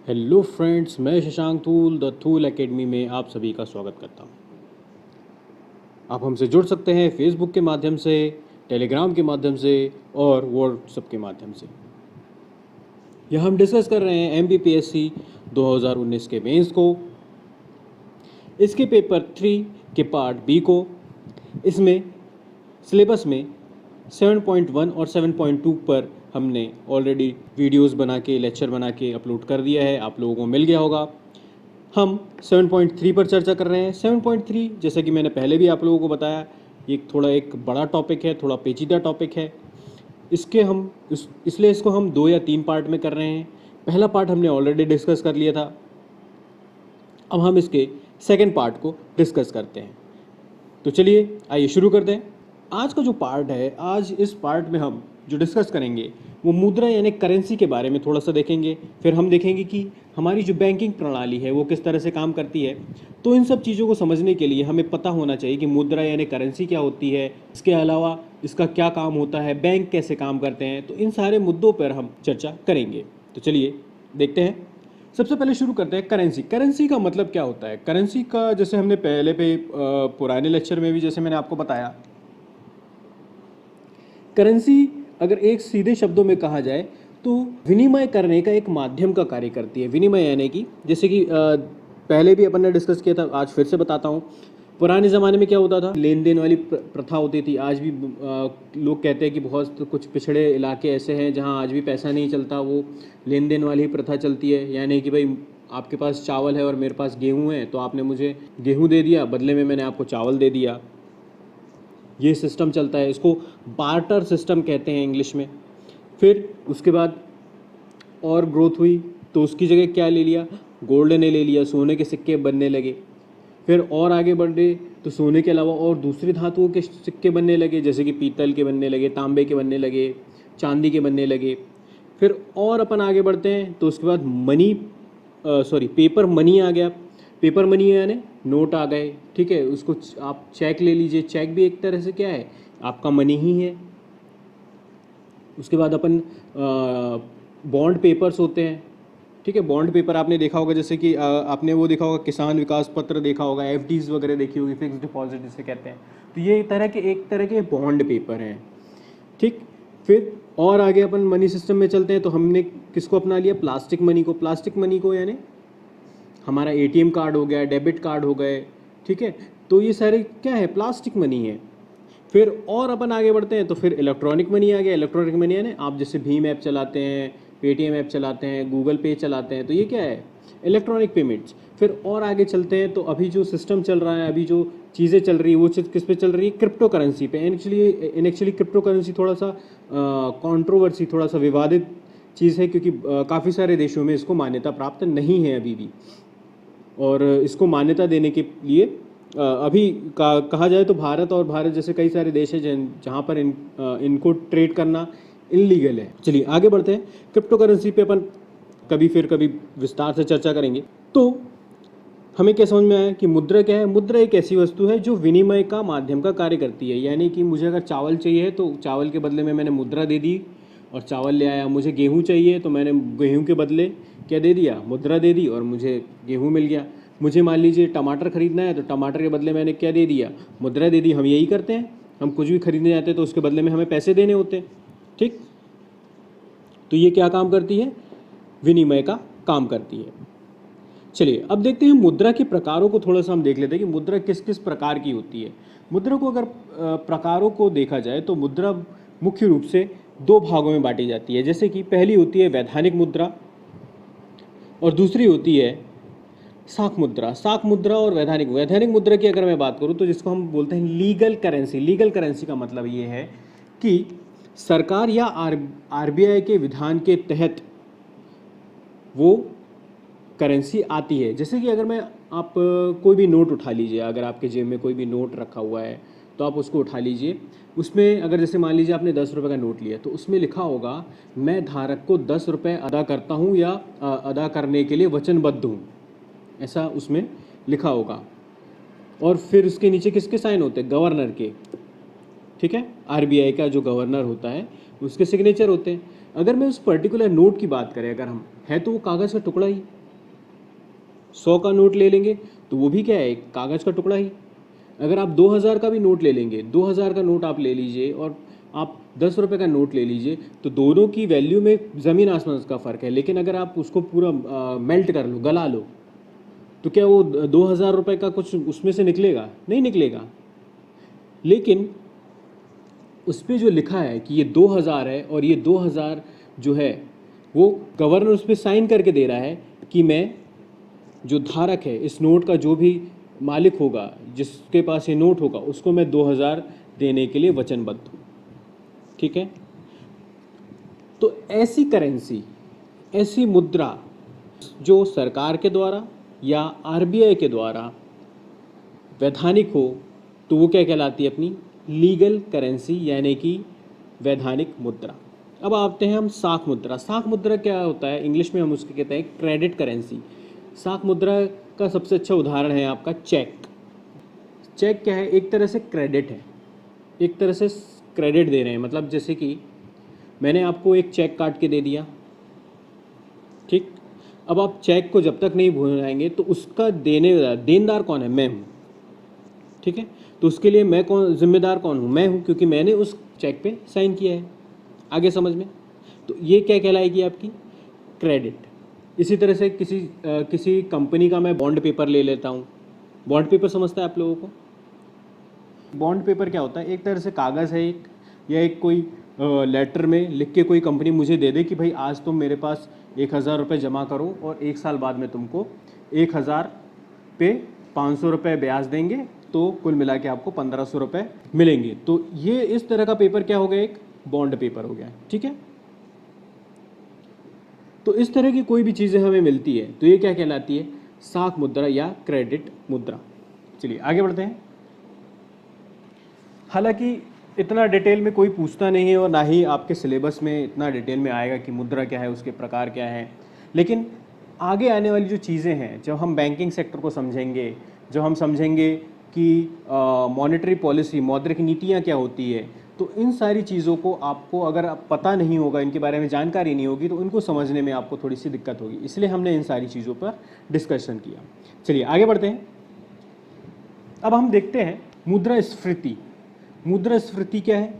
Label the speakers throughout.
Speaker 1: Hello friends, मैं शशांक थूल the Thul academy में आप सभी का स्वागत करता हूं। आप हमसे जुड़ सकते हैं फेसबुक के माध्यम से, टेलीग्राम के माध्यम से और व्हाट्सएप के माध्यम से। यह हम डिस्कस कर रहे हैं MPPSC 2019 के मेंस को, इसके पेपर 3 के पार्ट बी को। इसमें सिलेबस में 7.1 और 7.2 पर हमने ऑलरेडी वीडियोस बना के, लेक्चर बना के अपलोड कर दिया है, आप लोगों को मिल गया होगा। हम 7.3 पर चर्चा कर रहे हैं। 7.3 जैसा कि मैंने पहले भी आप लोगों को बताया, ये थोड़ा एक बड़ा टॉपिक है, थोड़ा पेचीदा टॉपिक है। इसलिए इसको हम 2 या 3 पार्ट में कर रहे हैं। पहला पार्ट हमने ऑलरेडी डिस्कस कर लिया था, अब हम इसके सेकेंड पार्ट को डिस्कस करते हैं। तो चलिए आइए शुरू करते हैं। आज का जो पार्ट है, आज इस पार्ट में हम जो डिस्कस करेंगे वो मुद्रा यानी करेंसी के बारे में थोड़ा सा देखेंगे। फिर हम देखेंगे कि हमारी जो बैंकिंग प्रणाली है वो किस तरह से काम करती है। तो इन सब चीज़ों को समझने के लिए हमें पता होना चाहिए कि मुद्रा यानी करेंसी क्या होती है, इसके अलावा इसका क्या काम होता है, बैंक कैसे काम करते हैं। तो इन सारे मुद्दों पर हम चर्चा करेंगे। तो चलिए देखते हैं। सबसे पहले शुरू करते हैं करेंसी। करेंसी का मतलब क्या होता है? करेंसी का जैसे हमने पहले पुराने लेक्चर में भी जैसे मैंने आपको बताया, करेंसी अगर एक सीधे शब्दों में कहा जाए तो विनिमय करने का एक माध्यम का कार्य करती है। विनिमय यानी कि जैसे कि पहले भी अपन ने डिस्कस किया था, आज फिर से बताता हूँ। पुराने ज़माने में क्या होता था, लेन देन वाली प्रथा होती थी। आज भी लोग कहते हैं कि बहुत कुछ पिछड़े इलाके ऐसे हैं जहाँ आज भी पैसा नहीं चलता, वो लेन देन वाली प्रथा चलती है। यानी कि भाई आपके पास चावल है और मेरे पास गेहूँ है, तो आपने मुझे गेहूँ दे दिया, बदले में मैंने आपको चावल दे दिया। ये सिस्टम चलता है, इसको बार्टर सिस्टम कहते हैं इंग्लिश में। फिर उसके बाद और ग्रोथ हुई तो उसकी जगह क्या ले लिया, गोल्ड ने ले लिया, सोने के सिक्के बनने लगे। फिर और आगे बढ़े तो सोने के अलावा और दूसरी धातुओं के सिक्के बनने लगे, जैसे कि पीतल के बनने लगे, तांबे के बनने लगे, चांदी के बनने लगे। फिर और अपन आगे बढ़ते हैं तो उसके बाद पेपर मनी आ गया। पेपर मनी यानी नोट आ गए, ठीक है। उसको आप चेक ले लीजिए, चेक भी एक तरह से क्या है, आपका मनी ही है। उसके बाद अपन बॉन्ड पेपर्स होते हैं, ठीक है। बॉन्ड पेपर आपने देखा होगा, जैसे कि आपने वो देखा होगा, किसान विकास पत्र देखा होगा, FDs वगैरह देखी होगी, फिक्स डिपॉजिट जिसे कहते हैं। तो ये एक तरह के बॉन्ड पेपर हैं, ठीक। फिर और आगे अपन मनी सिस्टम में चलते हैं तो हमने किसको अपना लिया, प्लास्टिक मनी को। प्लास्टिक मनी को यानी हमारा ATM कार्ड हो गया, डेबिट कार्ड हो गए, ठीक है। तो ये सारे क्या है, प्लास्टिक मनी है। फिर और अपन आगे बढ़ते हैं तो फिर इलेक्ट्रॉनिक मनी आ गया। इलेक्ट्रॉनिक मनी यानी आप जैसे भीम ऐप चलाते हैं, पेटीएम ऐप चलाते हैं, गूगल पे चलाते हैं, तो ये क्या है, इलेक्ट्रॉनिक पेमेंट्स। फिर और आगे चलते हैं तो अभी जो सिस्टम चल रहा है, अभी जो चीज़ें चल रही है वो चीज़ किस पे चल रही है, क्रिप्टो करेंसी पे। एक्चुअली क्रिप्टो करेंसी थोड़ा सा कंट्रोवर्सी, थोड़ा सा विवादित चीज़ है, क्योंकि काफ़ी सारे देशों में इसको मान्यता प्राप्त नहीं है अभी भी। और इसको मान्यता देने के लिए अभी कहा जाए तो भारत जैसे कई सारे देश हैं जहाँ पर इनको ट्रेड करना इलीगल है। चलिए आगे बढ़ते हैं। क्रिप्टो करेंसी पे अपन कभी विस्तार से चर्चा करेंगे। तो हमें क्या समझ में आया कि मुद्रा क्या है। मुद्रा एक ऐसी वस्तु है जो विनिमय का माध्यम का कार्य करती है। यानी कि मुझे अगर चावल चाहिए तो चावल के बदले में मैंने मुद्रा दे दी और चावल ले आया। मुझे गेहूँ चाहिए तो मैंने गेहूँ के बदले क्या दे दिया, मुद्रा दे दी और मुझे गेहूँ मिल गया। मुझे मान लीजिए टमाटर खरीदना है तो टमाटर के बदले मैंने क्या दे दिया, मुद्रा दे दी। हम यही करते हैं, हम कुछ भी खरीदने जाते हैं तो उसके बदले में हमें पैसे देने होते हैं, ठीक। तो ये क्या काम करती है, विनिमय का काम करती है। चलिए अब देखते हैं मुद्रा के प्रकारों को थोड़ा सा हम देख लेते हैं कि मुद्रा किस किस प्रकार की होती है। मुद्रा को अगर प्रकारों को देखा जाए तो मुद्रा मुख्य रूप से 2 भागों में बांटी जाती है। जैसे कि पहली होती है वैधानिक मुद्रा और दूसरी होती है साख मुद्रा। साख मुद्रा और वैधानिक मुद्रा की अगर मैं बात करूं तो जिसको हम बोलते हैं लीगल करेंसी। लीगल करेंसी का मतलब ये है कि सरकार या RBI के विधान के तहत वो करेंसी आती है। जैसे कि अगर आप कोई भी नोट उठा लीजिए, अगर आपके जेब में कोई भी नोट रखा हुआ है तो आप उसको उठा लीजिए। उसमें अगर जैसे मान लीजिए आपने 10 रुपये का नोट लिया तो उसमें लिखा होगा, मैं धारक को 10 रुपये अदा करता हूँ या अदा करने के लिए वचनबद्ध हूँ, ऐसा उसमें लिखा होगा। और फिर उसके नीचे किसके साइन होते हैं, गवर्नर के, ठीक है। RBI का जो गवर्नर होता है उसके सिग्नेचर होते हैं। अगर मैं उस पर्टिकुलर नोट की बात करें, अगर हम है तो वो कागज़ का टुकड़ा ही। 100 का नोट ले लेंगे तो वो भी क्या है, एक कागज़ का टुकड़ा ही। अगर आप 2000 का भी नोट ले लेंगे, 2000 का नोट आप ले लीजिए और आप 10 रुपये का नोट ले लीजिए, तो दोनों की वैल्यू में ज़मीन आसमान का फ़र्क है। लेकिन अगर आप उसको पूरा मेल्ट कर लो, गला लो, तो क्या वो 2000 रुपये का कुछ उसमें से निकलेगा? नहीं निकलेगा। लेकिन उस पर जो लिखा है कि ये 2000 है और ये 2000 जो है वो गवर्नर उस पर साइन करके दे रहा है कि मैं, जो धारक है इस नोट का, जो भी मालिक होगा, जिसके पास ये नोट होगा, उसको मैं 2000 देने के लिए वचनबद्ध हूँ। ठीक है। तो ऐसी करेंसी, ऐसी मुद्रा जो सरकार के द्वारा या आरबीआई के द्वारा वैधानिक हो, तो वो क्या कहलाती है? अपनी लीगल करेंसी, यानी कि वैधानिक मुद्रा। अब आते हैं हम साख मुद्रा। साख मुद्रा क्या होता है? इंग्लिश में हम उसको कहते हैं क्रेडिट करेंसी। साख मुद्रा का सबसे अच्छा उदाहरण है आपका चेक। चेक क्या है? एक तरह से क्रेडिट है, एक तरह से क्रेडिट दे रहे हैं। मतलब जैसे कि मैंने आपको एक चेक काट के दे दिया, ठीक। अब आप चेक को जब तक नहीं भुनाएंगे तो उसका देनदार कौन है? मैं हूँ, ठीक है। तो उसके लिए मैं जिम्मेदार कौन हूँ? मैं हूँ, क्योंकि मैंने उस चेक पे साइन किया है। आगे समझ में? तो ये क्या कहलाएगी? आपकी क्रेडिट। इसी तरह से किसी कंपनी का मैं बॉन्ड पेपर ले लेता हूँ। बॉन्ड पेपर समझता है आप लोगों को? बॉन्ड पेपर क्या होता है? एक तरह से कागज़ है एक, या एक कोई लेटर में लिख के कोई कंपनी मुझे दे दे कि भाई आज तुम मेरे पास 1000 रुपये जमा करो और 1 साल बाद में तुमको 1000 पे 500 रुपये ब्याज देंगे, तो कुल मिला के आपको 1500 रुपये मिलेंगे। तो ये इस तरह का पेपर क्या हो गया? एक बॉन्ड पेपर हो गया, ठीक है। तो इस तरह की कोई भी चीज़ें हमें मिलती है तो ये क्या कहलाती है? साख मुद्रा या क्रेडिट मुद्रा। चलिए आगे बढ़ते हैं। हालांकि इतना डिटेल में कोई पूछता नहीं है और ना ही आपके सिलेबस में इतना डिटेल में आएगा कि मुद्रा क्या है, उसके प्रकार क्या है। लेकिन आगे आने वाली जो चीज़ें हैं, जब हम बैंकिंग सेक्टर को समझेंगे, जब हम समझेंगे कि मॉनेटरी पॉलिसी, मौद्रिक नीतियाँ क्या होती है, तो इन सारी चीज़ों को आपको अगर पता नहीं होगा, इनके बारे में जानकारी नहीं होगी, तो इनको समझने में आपको थोड़ी सी दिक्कत होगी। इसलिए हमने इन सारी चीज़ों पर डिस्कशन किया। चलिए आगे बढ़ते हैं। अब हम देखते हैं मुद्रास्फीति। मुद्रास्फीति क्या है?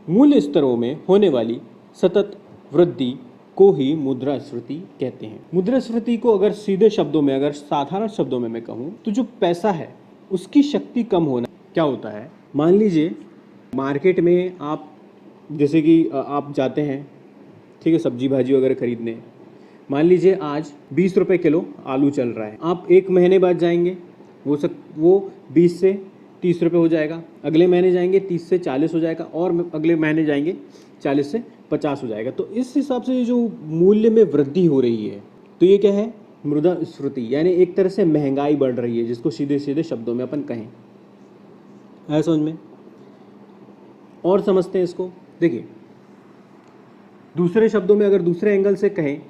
Speaker 1: मूल्य स्तरों में होने वाली सतत वृद्धि को ही मुद्रास्फीति कहते हैं। मुद्रास्फीति को अगर सीधे शब्दों में, अगर साधारण शब्दों में मैं कहूँ, तो जो पैसा है उसकी शक्ति कम होना क्या होता है? मान लीजिए मार्केट में आप, जैसे कि आप जाते हैं, ठीक है, सब्जी भाजी वगैरह खरीदने। मान लीजिए आज 20 रुपये किलो आलू चल रहा है। आप 1 महीने बाद जाएंगे, वो 20 से 30 रुपये हो जाएगा। अगले महीने जाएंगे 30 से 40 हो जाएगा, और अगले महीने जाएंगे 40 से 50 हो जाएगा। तो इस हिसाब से जो मूल्य में वृद्धि हो रही है, तो ये क्या है? मुद्रास्फीति, यानी एक तरह से महंगाई बढ़ रही है, जिसको सीधे सीधे शब्दों में अपन कहें। है समझ में? और समझते हैं इसको। देखिए, दूसरे शब्दों में अगर दूसरे एंगल से कहें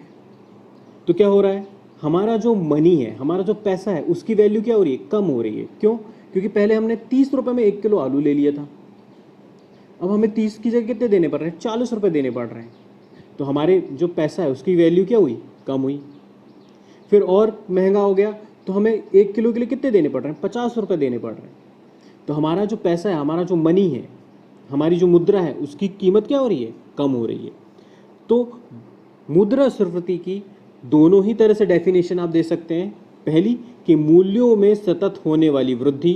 Speaker 1: तो क्या हो रहा है? हमारा जो मनी है, हमारा जो पैसा है, उसकी वैल्यू क्या हो रही है? कम हो रही है। क्यों? क्योंकि पहले हमने 30 रुपये में 1 किलो आलू ले लिया था, अब हमें 30 की जगह कितने देने पड़ रहे हैं? 40 रुपये देने पड़ रहे हैं। तो हमारे जो पैसा है उसकी वैल्यू क्या हुई? कम हुई। फिर और महंगा हो गया, तो हमें 1 किलो के लिए कितने देने पड़ रहे हैं? 50 रुपये देने पड़ रहे हैं। तो हमारा जो पैसा है, हमारा जो मनी है, हमारी जो मुद्रा है, उसकी कीमत क्या हो रही है? कम हो रही है। तो मुद्रास्फीति की दोनों ही तरह से डेफिनेशन आप दे सकते हैं। पहली कि मूल्यों में सतत होने वाली वृद्धि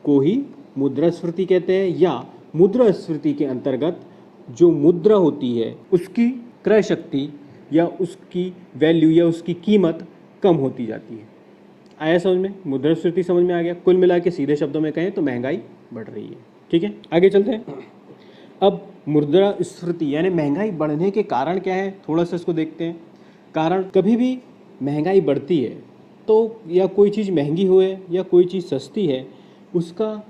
Speaker 1: को ही मुद्रास्फीति कहते हैं, या मुद्रास्फीति के अंतर्गत जो मुद्रा होती है उसकी क्रय शक्ति या उसकी वैल्यू या उसकी कीमत कम होती जाती है। आया समझ में? मुद्रास्फीति समझ में आ गया? कुल मिला के सीधे शब्दों में कहें तो महंगाई बढ़ रही है। ठीक है, आगे चलते हैं। अब मुद्रास्फीति यानी महंगाई बढ़ने के कारण क्या है, थोड़ा सा इसको देखते हैं। कारण, कभी भी महंगाई बढ़ती है तो या कोई चीज़ महंगी हुए या कोई चीज़ सस्ती है, उसका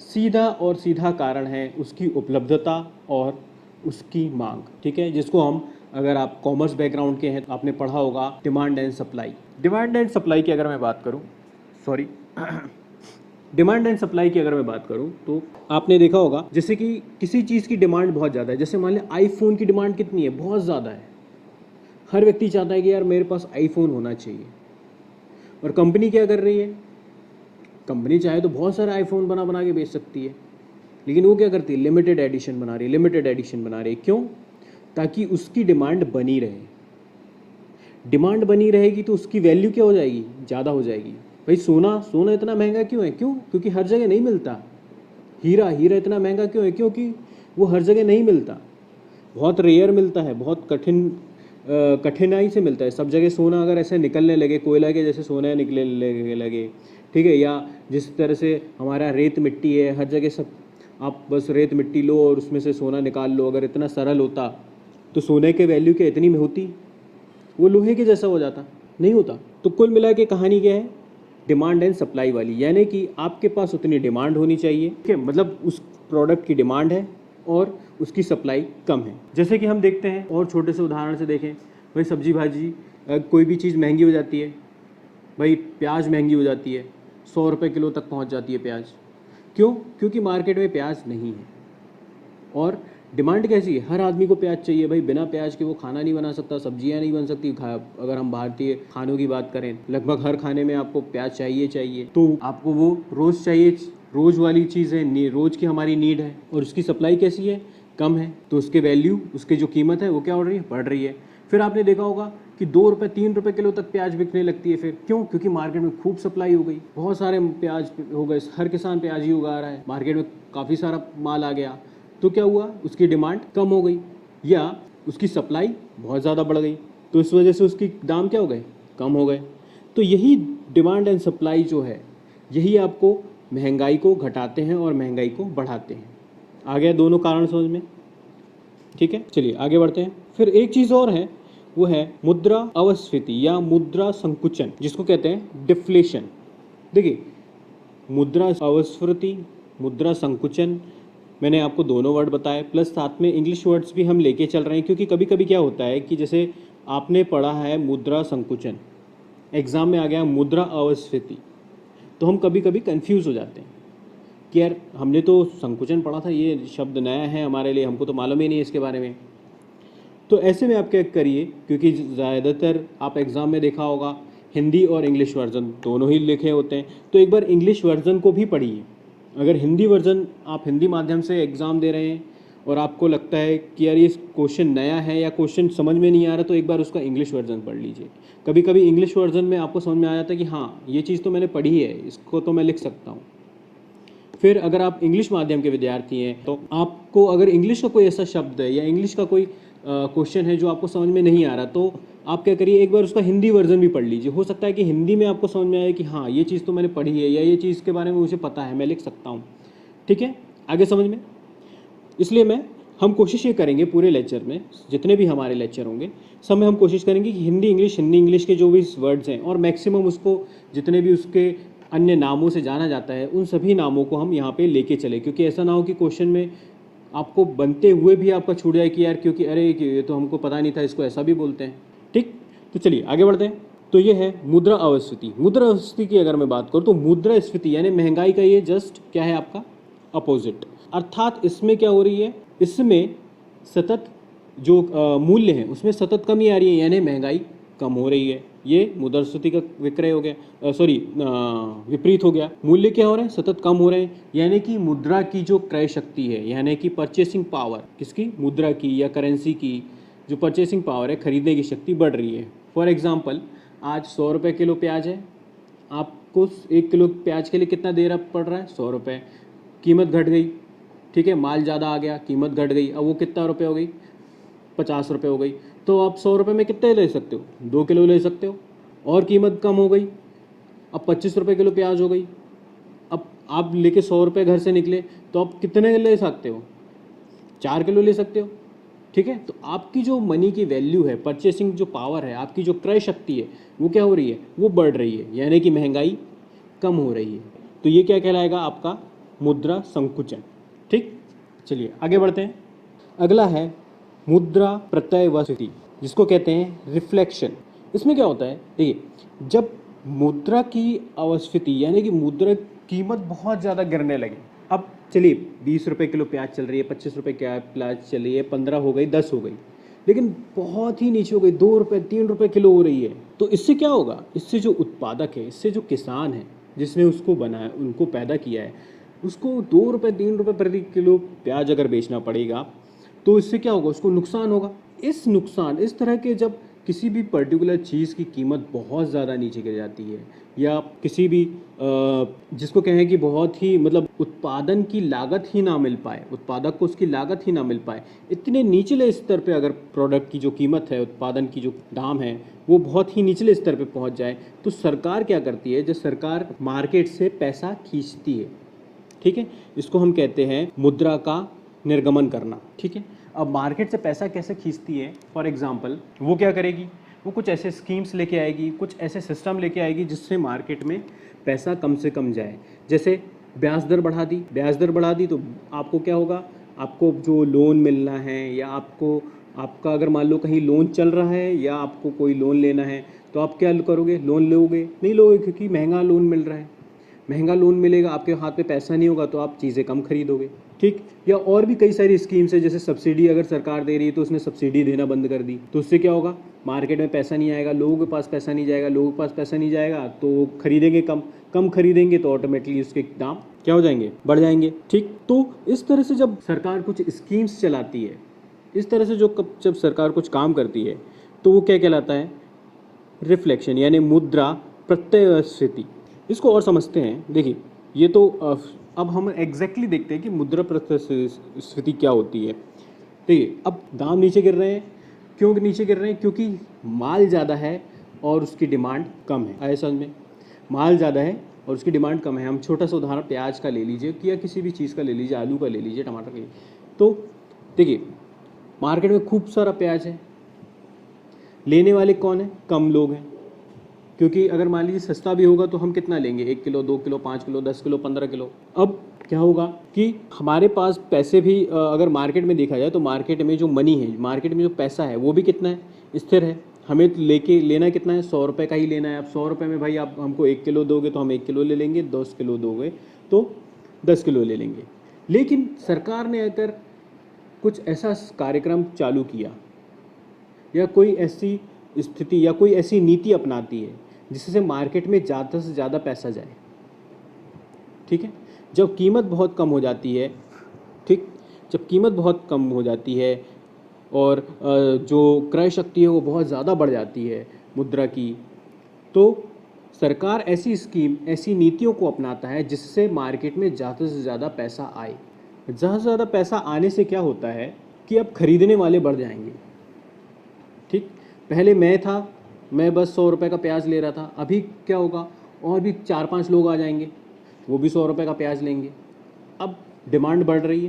Speaker 1: सीधा कारण है उसकी उपलब्धता और उसकी मांग। ठीक है, जिसको हम, अगर आप कॉमर्स बैकग्राउंड के हैं तो आपने पढ़ा होगा demand and supply. Demand and supply की अगर मैं बात करूं, डिमांड एंड सप्लाई की अगर मैं बात करूं तो आपने देखा होगा जैसे कि किसी चीज़ की डिमांड बहुत ज़्यादा है, जैसे मान लें आईफोन की डिमांड कितनी है, बहुत ज़्यादा है। हर व्यक्ति चाहता है कि यार मेरे पास आईफोन होना चाहिए। और कंपनी क्या कर रही है, कंपनी चाहे तो बहुत सारे आईफोन बना बना के बेच सकती है, लेकिन वो क्या करती है, लिमिटेड एडिशन बना रही है, लिमिटेड एडिशन बना रही है। क्यों? ताकि उसकी डिमांड बनी रहे। डिमांड बनी रहेगी तो उसकी वैल्यू क्या हो जाएगी, ज़्यादा हो जाएगी। भाई सोना, सोना इतना महंगा क्यों है? क्यों? क्योंकि हर जगह नहीं मिलता। हीरा, हीरा इतना महंगा क्यों है? क्योंकि वो हर जगह नहीं मिलता, बहुत रेयर मिलता है, बहुत कठिनाई से मिलता है। सब जगह सोना अगर ऐसे निकलने लगे, कोयला के जैसे सोना निकलने लगे, ठीक है, या जिस तरह से हमारा रेत मिट्टी है, हर जगह सब आप बस रेत मिट्टी लो और उसमें से सोना निकाल लो, अगर इतना सरल होता तो सोने के वैल्यू क्या इतनी में होती? वो लोहे के जैसा हो जाता? नहीं होता। तो कुल मिला के कहानी क्या है, डिमांड एंड सप्लाई वाली, यानी कि आपके पास उतनी डिमांड होनी चाहिए, ठीक है, मतलब उस प्रोडक्ट की डिमांड है और उसकी सप्लाई कम है। जैसे कि हम देखते हैं और छोटे से उदाहरण से देखें, भाई सब्जी भाजी कोई भी चीज़ महंगी हो जाती है, भाई प्याज महंगी हो जाती है, 100 रुपये किलो तक पहुंच जाती है प्याज। क्यों? क्योंकि मार्केट में प्याज नहीं है और डिमांड कैसी है, हर आदमी को प्याज चाहिए। भाई बिना प्याज के वो खाना नहीं बना सकता, सब्जियां नहीं बन सकती। अगर हम भारतीय खानों की बात करें, लगभग हर खाने में आपको प्याज चाहिए, तो आपको वो रोज़ चाहिए, रोज़ वाली चीज़ है, रोज़ की हमारी नीड है और उसकी सप्लाई कैसी है, कम है, तो उसके वैल्यू, उसकी जो कीमत है वो क्या हो रही है, बढ़ रही है। फिर आपने देखा होगा कि 2 रुपये 3 रुपये किलो तक प्याज बिकने लगती है। फिर क्यों? क्योंकि मार्केट में खूब सप्लाई हो गई, बहुत सारे प्याज हो गए, हर किसान प्याज ही उगा रहा है, मार्केट में काफ़ी सारा माल आ गया, तो क्या हुआ, उसकी डिमांड कम हो गई या उसकी सप्लाई बहुत ज़्यादा बढ़ गई, तो इस वजह से उसकी दाम क्या हो गए, कम हो गए। तो यही डिमांड एंड सप्लाई जो है, यही आपको महंगाई को घटाते हैं और महंगाई को बढ़ाते हैं। आ गया दोनों कारण समझ में? ठीक है, चलिए आगे बढ़ते हैं। फिर एक चीज़ और है, वो है मुद्रा अवस्फीति या मुद्रा संकुचन, जिसको कहते हैं डिफ्लेशन। देखिए, मुद्रा अवस्फीति, मुद्रा संकुचन, मैंने आपको दोनों वर्ड बताए, प्लस साथ में इंग्लिश वर्ड्स भी हम लेके चल रहे हैं, क्योंकि कभी कभी क्या होता है कि जैसे आपने पढ़ा है मुद्रा संकुचन, एग्जाम में आ गया मुद्रा अवस्फीति, तो हम कभी कभी कंफ्यूज हो जाते हैं कि यार हमने तो संकुचन पढ़ा था, ये शब्द नया है हमारे लिए, हमको तो मालूम ही नहीं है इसके बारे में। तो ऐसे में आप क्या करिए, क्योंकि ज़्यादातर आप एग्ज़ाम में देखा होगा हिंदी और इंग्लिश वर्जन दोनों ही लिखे होते हैं, तो एक बार इंग्लिश वर्जन को भी पढ़िए। अगर हिंदी वर्जन, आप हिंदी माध्यम से एग्ज़ाम दे रहे हैं और आपको लगता है कि यार ये क्वेश्चन नया है या क्वेश्चन समझ में नहीं आ रहा, तो एक बार उसका इंग्लिश वर्जन पढ़ लीजिए। कभी कभी इंग्लिश वर्जन में आपको समझ में आ जाता है कि हाँ ये चीज़ तो मैंने पढ़ी है, इसको तो मैं लिख सकता हूँ। फिर अगर आप इंग्लिश माध्यम के विद्यार्थी हैं, तो आपको अगर इंग्लिश का कोई ऐसा शब्द है या इंग्लिश का कोई क्वेश्चन है जो आपको समझ में नहीं आ रहा, तो आप क्या करिए, एक बार उसका हिंदी वर्जन भी पढ़ लीजिए। हो सकता है कि हिंदी में आपको समझ में आए कि हाँ ये चीज़ तो मैंने पढ़ी है या ये चीज़ के बारे में मुझे पता है, मैं लिख सकता हूँ। ठीक है, आगे समझ में? इसलिए हम कोशिश ये करेंगे पूरे लेक्चर में, जितने भी हमारे लेक्चर होंगे सब में हम कोशिश करेंगे कि हिंदी इंग्लिश के जो भी वर्ड्स हैं, और मैक्सिमम उसको जितने भी उसके अन्य नामों से जाना जाता है, उन सभी नामों को हम यहाँ पे लेके चले, क्योंकि ऐसा ना हो कि क्वेश्चन में आपको बनते हुए भी आपका छूट जाए कि यार क्योंकि अरे ये तो हमको पता नहीं था, इसको ऐसा भी बोलते हैं। ठीक, तो चलिए आगे बढ़ते हैं। तो ये है मुद्रा अवस्फीति। मुद्रा अवस्फीति की अगर मैं बात करूँ तो मुद्रास्फीति यानी महंगाई का ये जस्ट क्या है, आपका अपोजिट। अर्थात इसमें क्या हो रही है, इसमें सतत जो मूल्य है उसमें सतत कमी आ रही है, यानी महंगाई कम हो रही है। ये मुद्रास्फीति का विक्रय हो गया, विपरीत हो गया। मूल्य क्या हो रहे हैं, सतत कम हो रहे हैं, यानी कि मुद्रा की जो क्रय शक्ति है, यानी कि परचेसिंग पावर, किसकी, मुद्रा की या करेंसी की जो परचेसिंग पावर है, खरीदने की शक्ति बढ़ रही है। फॉर एग्जाम्पल, आज 100 रुपये किलो प्याज है, आपको 1 किलो प्याज के लिए कितना देना पड़ रहा है, 100 रुपये। कीमत घट गई, ठीक है, माल ज़्यादा आ गया, कीमत घट गई, अब वो कितना रुपये हो गई, 50 रुपये हो गई। तो आप 100 रुपये में कितने ले सकते हो, 2 किलो ले सकते हो, और कीमत कम हो गई, अब 25 रुपये किलो प्याज हो गई। अब आप लेके 100 रुपये घर से निकले तो आप कितने ले सकते हो, 4 किलो ले सकते हो। ठीक है, तो आपकी जो मनी की वैल्यू है, परचेसिंग जो पावर है, आपकी जो क्रय शक्ति है, वो क्या हो रही है, वो बढ़ रही है, यानी कि महंगाई कम हो रही है। तो ये क्या कहलाएगा, आपका मुद्रा संकुचन। ठीक, चलिए आगे बढ़ते हैं। अगला है मुद्रा प्रत्ययस्फीति, जिसको कहते हैं रिफ्लेक्शन। इसमें क्या होता है, देखिए, जब मुद्रा की अस्फीति यानी कि मुद्रा कीमत बहुत ज़्यादा गिरने लगी। अब चलिए 20 रुपये किलो प्याज चल रही है, 25 रुपये क्या प्याज चल रही है, 15 हो गई, 10 हो गई, लेकिन बहुत ही नीचे हो गई, 2 रुपये 3 रुपये किलो हो रही है। तो इससे क्या होगा? इससे जो उत्पादक है, इससे जो किसान है जिसने उसको बनाया, उनको पैदा किया है, उसको 2 रुपये 3 रुपये प्रति किलो प्याज अगर बेचना पड़ेगा तो इससे क्या होगा? उसको नुकसान होगा। इस तरह के जब किसी भी पर्टिकुलर चीज़ की कीमत बहुत ज़्यादा नीचे गिर जाती है, या किसी भी जिसको कहें कि बहुत ही मतलब उत्पादन की लागत ही ना मिल पाए, उत्पादक को उसकी लागत ही ना मिल पाए, इतने निचले स्तर पे अगर प्रोडक्ट की जो कीमत है, उत्पादन की जो दाम है, वो बहुत ही निचले स्तर पे पहुंच जाए, तो सरकार क्या करती है? जब सरकार मार्केट से पैसा खींचती है, ठीक है, इसको हम कहते हैं मुद्रा का निर्गमन करना, ठीक है। अब मार्केट से पैसा कैसे खींचती है? फॉर एग्जांपल वो क्या करेगी? वो कुछ ऐसे स्कीम्स लेके आएगी, कुछ ऐसे सिस्टम लेके आएगी जिससे मार्केट में पैसा कम से कम जाए। जैसे ब्याज दर बढ़ा दी तो आपको क्या होगा? आपको जो लोन मिलना है, या आपका अगर मान लो कहीं लोन चल रहा है या आपको कोई लोन लेना है, तो आप क्या करोगे? लोन लोगे? नहीं लोगे, क्योंकि महंगा लोन मिल रहा है। महंगा लोन मिलेगा, आपके हाथ पे पैसा नहीं होगा, तो आप चीज़ें कम खरीदोगे, ठीक। या और भी कई सारी स्कीम्स है, जैसे सब्सिडी अगर सरकार दे रही है तो उसने सब्सिडी देना बंद कर दी, तो उससे क्या होगा? मार्केट में पैसा नहीं आएगा, लोगों के पास पैसा नहीं जाएगा, लोगों के पास पैसा नहीं जाएगा तो खरीदेंगे कम खरीदेंगे, तो ऑटोमेटिकली उसके दाम क्या हो जाएंगे? बढ़ जाएंगे, ठीक। तो इस तरह से जब सरकार कुछ स्कीम्स चलाती है, इस तरह से जब सरकार कुछ काम करती है, तो वो क्या कहलाता है? रिफ्लेक्शन, यानी मुद्रा प्रत्ययस्फीति। इसको और समझते हैं। देखिए, ये तो अब हम एग्जैक्टली देखते हैं कि मुद्रा प्रत्ययस्फीति क्या होती है। देखिए, अब दाम नीचे गिर रहे हैं, क्यों नीचे गिर रहे हैं? क्योंकि माल ज़्यादा है और उसकी डिमांड कम है। आए समझ में? माल ज़्यादा है और उसकी डिमांड कम है। हम छोटा सा उदाहरण प्याज का ले लीजिए, या किसी भी चीज़ का ले लीजिए, आलू का ले लीजिए, टमाटर का ले लीजिए। तो देखिए, मार्केट में खूब सारा प्याज है, लेने वाले कौन है? कम लोग हैं, क्योंकि अगर मान लीजिए सस्ता भी होगा तो हम कितना लेंगे? 1 kilo, 2 kilo, 5 kilo, 10 kilo, 15 kilo. अब क्या होगा कि हमारे पास पैसे भी अगर मार्केट में देखा जाए तो मार्केट में जो मनी है, मार्केट में जो पैसा है, वो भी कितना है? स्थिर है। हमें तो लेना कितना है? 100 रुपये का ही लेना है। अब 100 रुपये में भाई आप हमको 1 किलो दोगे तो हम 1 किलो ले लेंगे, 10 किलो दोगे तो 10 किलो ले लेंगे। लेकिन सरकार ने अगर कुछ ऐसा कार्यक्रम चालू किया, या कोई ऐसी स्थिति या कोई ऐसी नीति अपनाती है जिससे मार्केट में ज़्यादा से ज़्यादा पैसा जाए, ठीक है, जब कीमत बहुत कम हो जाती है, ठीक, जब कीमत बहुत कम हो जाती है और जो क्रय शक्ति है वो बहुत ज़्यादा बढ़ जाती है मुद्रा की, तो सरकार ऐसी स्कीम, ऐसी नीतियों को अपनाता है जिससे मार्केट में ज़्यादा से ज़्यादा पैसा आए। ज़्यादा से ज़्यादा पैसा आने से क्या होता है कि अब खरीदने वाले बढ़ जाएंगे, ठीक। पहले मैं बस 100 रुपये का प्याज ले रहा था, अभी क्या होगा? और भी 4-5 लोग आ जाएंगे, वो भी 100 रुपये का प्याज लेंगे। अब डिमांड बढ़ रही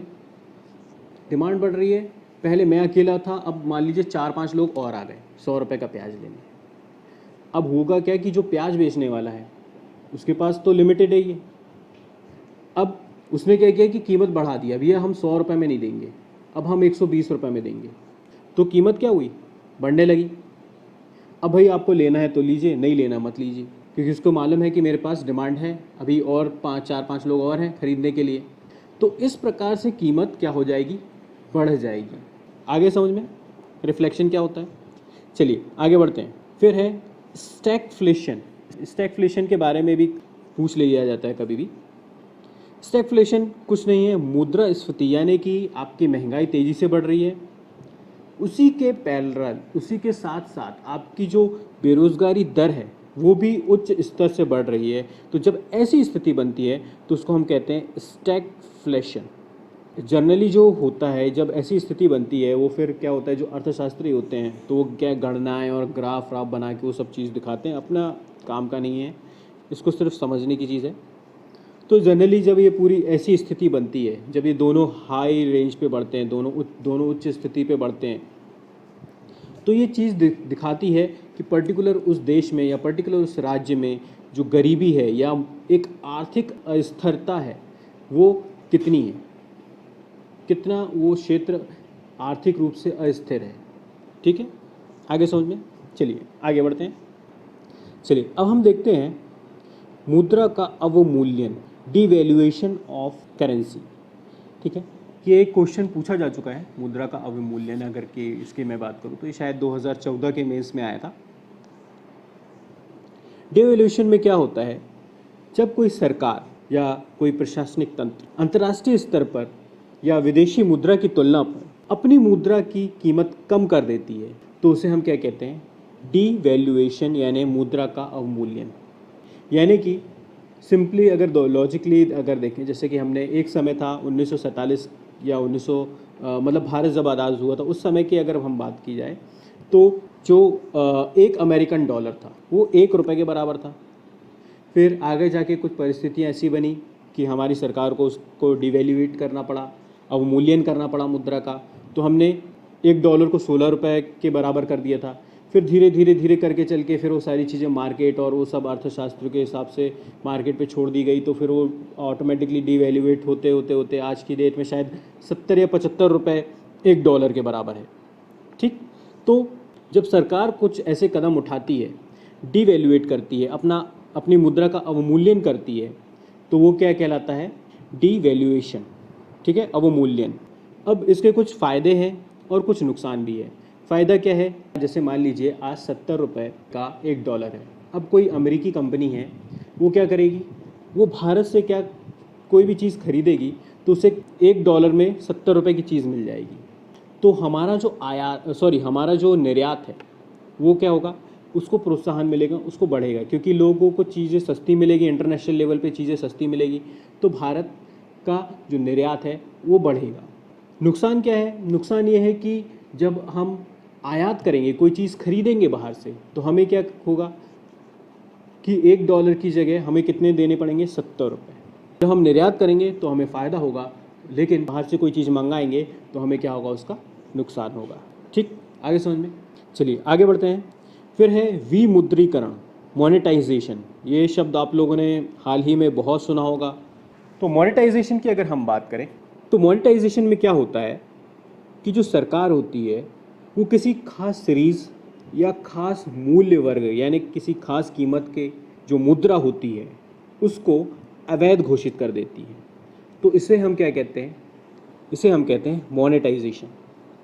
Speaker 1: है। पहले मैं अकेला था, अब मान लीजिए 4-5 लोग और आ गए 100 रुपये का प्याज लेने। अब होगा क्या कि जो प्याज बेचने वाला है उसके पास तो लिमिटेड है ये। अब उसने क्या किया कि कीमत बढ़ा दिया, भैया हम 100 रुपये में नहीं देंगे, अब हम 120 रुपये में देंगे। तो कीमत क्या हुई? बढ़ने लगी। अब भाई आपको लेना है तो लीजिए, नहीं लेना मत लीजिए, क्योंकि उसको मालूम है कि मेरे पास डिमांड है, अभी और 4-5 लोग और हैं खरीदने के लिए। तो इस प्रकार से कीमत क्या हो जाएगी? बढ़ जाएगी। आगे समझ में? रिफ्लेक्शन क्या होता है? चलिए आगे बढ़ते हैं। फिर है स्टैगफ्लेशन। स्टैगफ्लेशन के बारे में भी पूछ लिया जाता है कभी भी। स्टैगफ्लेशन कुछ नहीं है, मुद्रास्फीति, यानी कि आपकी महंगाई तेज़ी से बढ़ रही है, उसी के पैरेलल, उसी के साथ साथ आपकी जो बेरोज़गारी दर है वो भी उच्च स्तर से बढ़ रही है। तो जब ऐसी स्थिति बनती है तो उसको हम कहते हैं स्टैगफ्लेशन। जनरली जो होता है, जब ऐसी स्थिति बनती है, वो फिर क्या होता है, जो अर्थशास्त्री होते हैं तो वो क्या गणनाएं और ग्राफ व्राफ बना के वो सब चीज़ दिखाते हैं, अपना काम का नहीं है, इसको सिर्फ समझने की चीज़ है। तो जनरली जब ये पूरी ऐसी स्थिति बनती है, जब ये दोनों हाई रेंज पे बढ़ते हैं, दोनों उच्च स्थिति पे बढ़ते हैं, तो ये चीज़ दिखाती है कि पर्टिकुलर उस देश में या पर्टिकुलर उस राज्य में जो गरीबी है या एक आर्थिक अस्थिरता है वो कितनी है, कितना वो क्षेत्र आर्थिक रूप से अस्थिर है, ठीक है। आगे समझ में? चलिए आगे बढ़ते हैं। चलिए अब हम देखते हैं मुद्रा का अवमूल्यन, डिवैल्यूएशन ऑफ करेंसी। ठीक है, ये एक क्वेश्चन पूछा जा चुका है, मुद्रा का अवमूल्यन अगर कि इसकी मैं बात करूँ तो ये शायद 2014 के मेंस में आया था। डिवैल्यूएशन में क्या होता है, जब कोई सरकार या कोई प्रशासनिक तंत्र अंतर्राष्ट्रीय स्तर पर या विदेशी मुद्रा की तुलना पर अपनी मुद्रा की कीमत कम कर देती है तो उसे हम क्या कहते हैं, डिवैल्यूएशन, यानी मुद्रा का अवमूल्यन। यानी कि सिंपली अगर लॉजिकली अगर देखें, जैसे कि हमने एक समय था 1947 या 1900 मतलब भारत जब आज़ाद हुआ था उस समय की अगर हम बात की जाए तो जो एक अमेरिकन डॉलर था वो 1 रुपये के बराबर था। फिर आगे जाके कुछ परिस्थितियाँ ऐसी बनी कि हमारी सरकार को उसको डिवैल्यूएट करना पड़ा, अवमूल्यन करना पड़ा मुद्रा का, तो हमने $1 को 16 रुपये के बराबर कर दिया था। फिर धीरे धीरे धीरे करके चल के फिर वो सारी चीज़ें मार्केट और वो सब अर्थशास्त्र के हिसाब से मार्केट पे छोड़ दी गई, तो फिर वो ऑटोमेटिकली डिवैल्यूएट होते होते होते आज की डेट में शायद 70 या 75 रुपये $1 के बराबर है। ठीक, तो जब सरकार कुछ ऐसे कदम उठाती है, डिवैल्यूएट करती है, अपनी मुद्रा का अवमूल्यन करती है, तो वो क्या कहलाता है, डिवैल्यूएशन। ठीक है, अवमूल्यन। अब इसके कुछ फ़ायदे हैं और कुछ नुकसान भी है। फ़ायदा क्या है, जैसे मान लीजिए आज 70 रुपये का $1 है। अब कोई अमेरिकी कंपनी है, वो क्या करेगी, वो भारत से क्या कोई भी चीज़ खरीदेगी तो उसे $1 में 70 रुपये की चीज़ मिल जाएगी। तो हमारा जो निर्यात है वो क्या होगा, उसको प्रोत्साहन मिलेगा, उसको बढ़ेगा, क्योंकि लोगों को चीज़ें सस्ती मिलेगी, इंटरनेशनल लेवल पे चीज़ें सस्ती मिलेगी, तो भारत का जो निर्यात है वो बढ़ेगा। नुकसान क्या है, नुकसान ये है कि जब हम आयात करेंगे, कोई चीज़ खरीदेंगे बाहर से, तो हमें क्या होगा कि $1 की जगह हमें कितने देने पड़ेंगे, 70 रुपये। जब हम निर्यात करेंगे तो हमें फ़ायदा होगा, लेकिन बाहर से कोई चीज़ मंगाएंगे तो हमें क्या होगा, उसका नुकसान होगा। ठीक, आगे समझ में। चलिए आगे बढ़ते हैं। फिर है विमुद्रीकरण, मोनेटाइजेशन। ये शब्द आप लोगों ने हाल ही में बहुत सुना होगा। तो मोनेटाइजेशन की अगर हम बात करें तो मोनेटाइजेशन में क्या होता है कि जो सरकार होती है वो किसी खास सीरीज़ या खास मूल्य वर्ग, यानी किसी खास कीमत के जो मुद्रा होती है उसको अवैध घोषित कर देती है। तो इसे हम क्या कहते हैं, इसे हम कहते हैं मोनेटाइजेशन,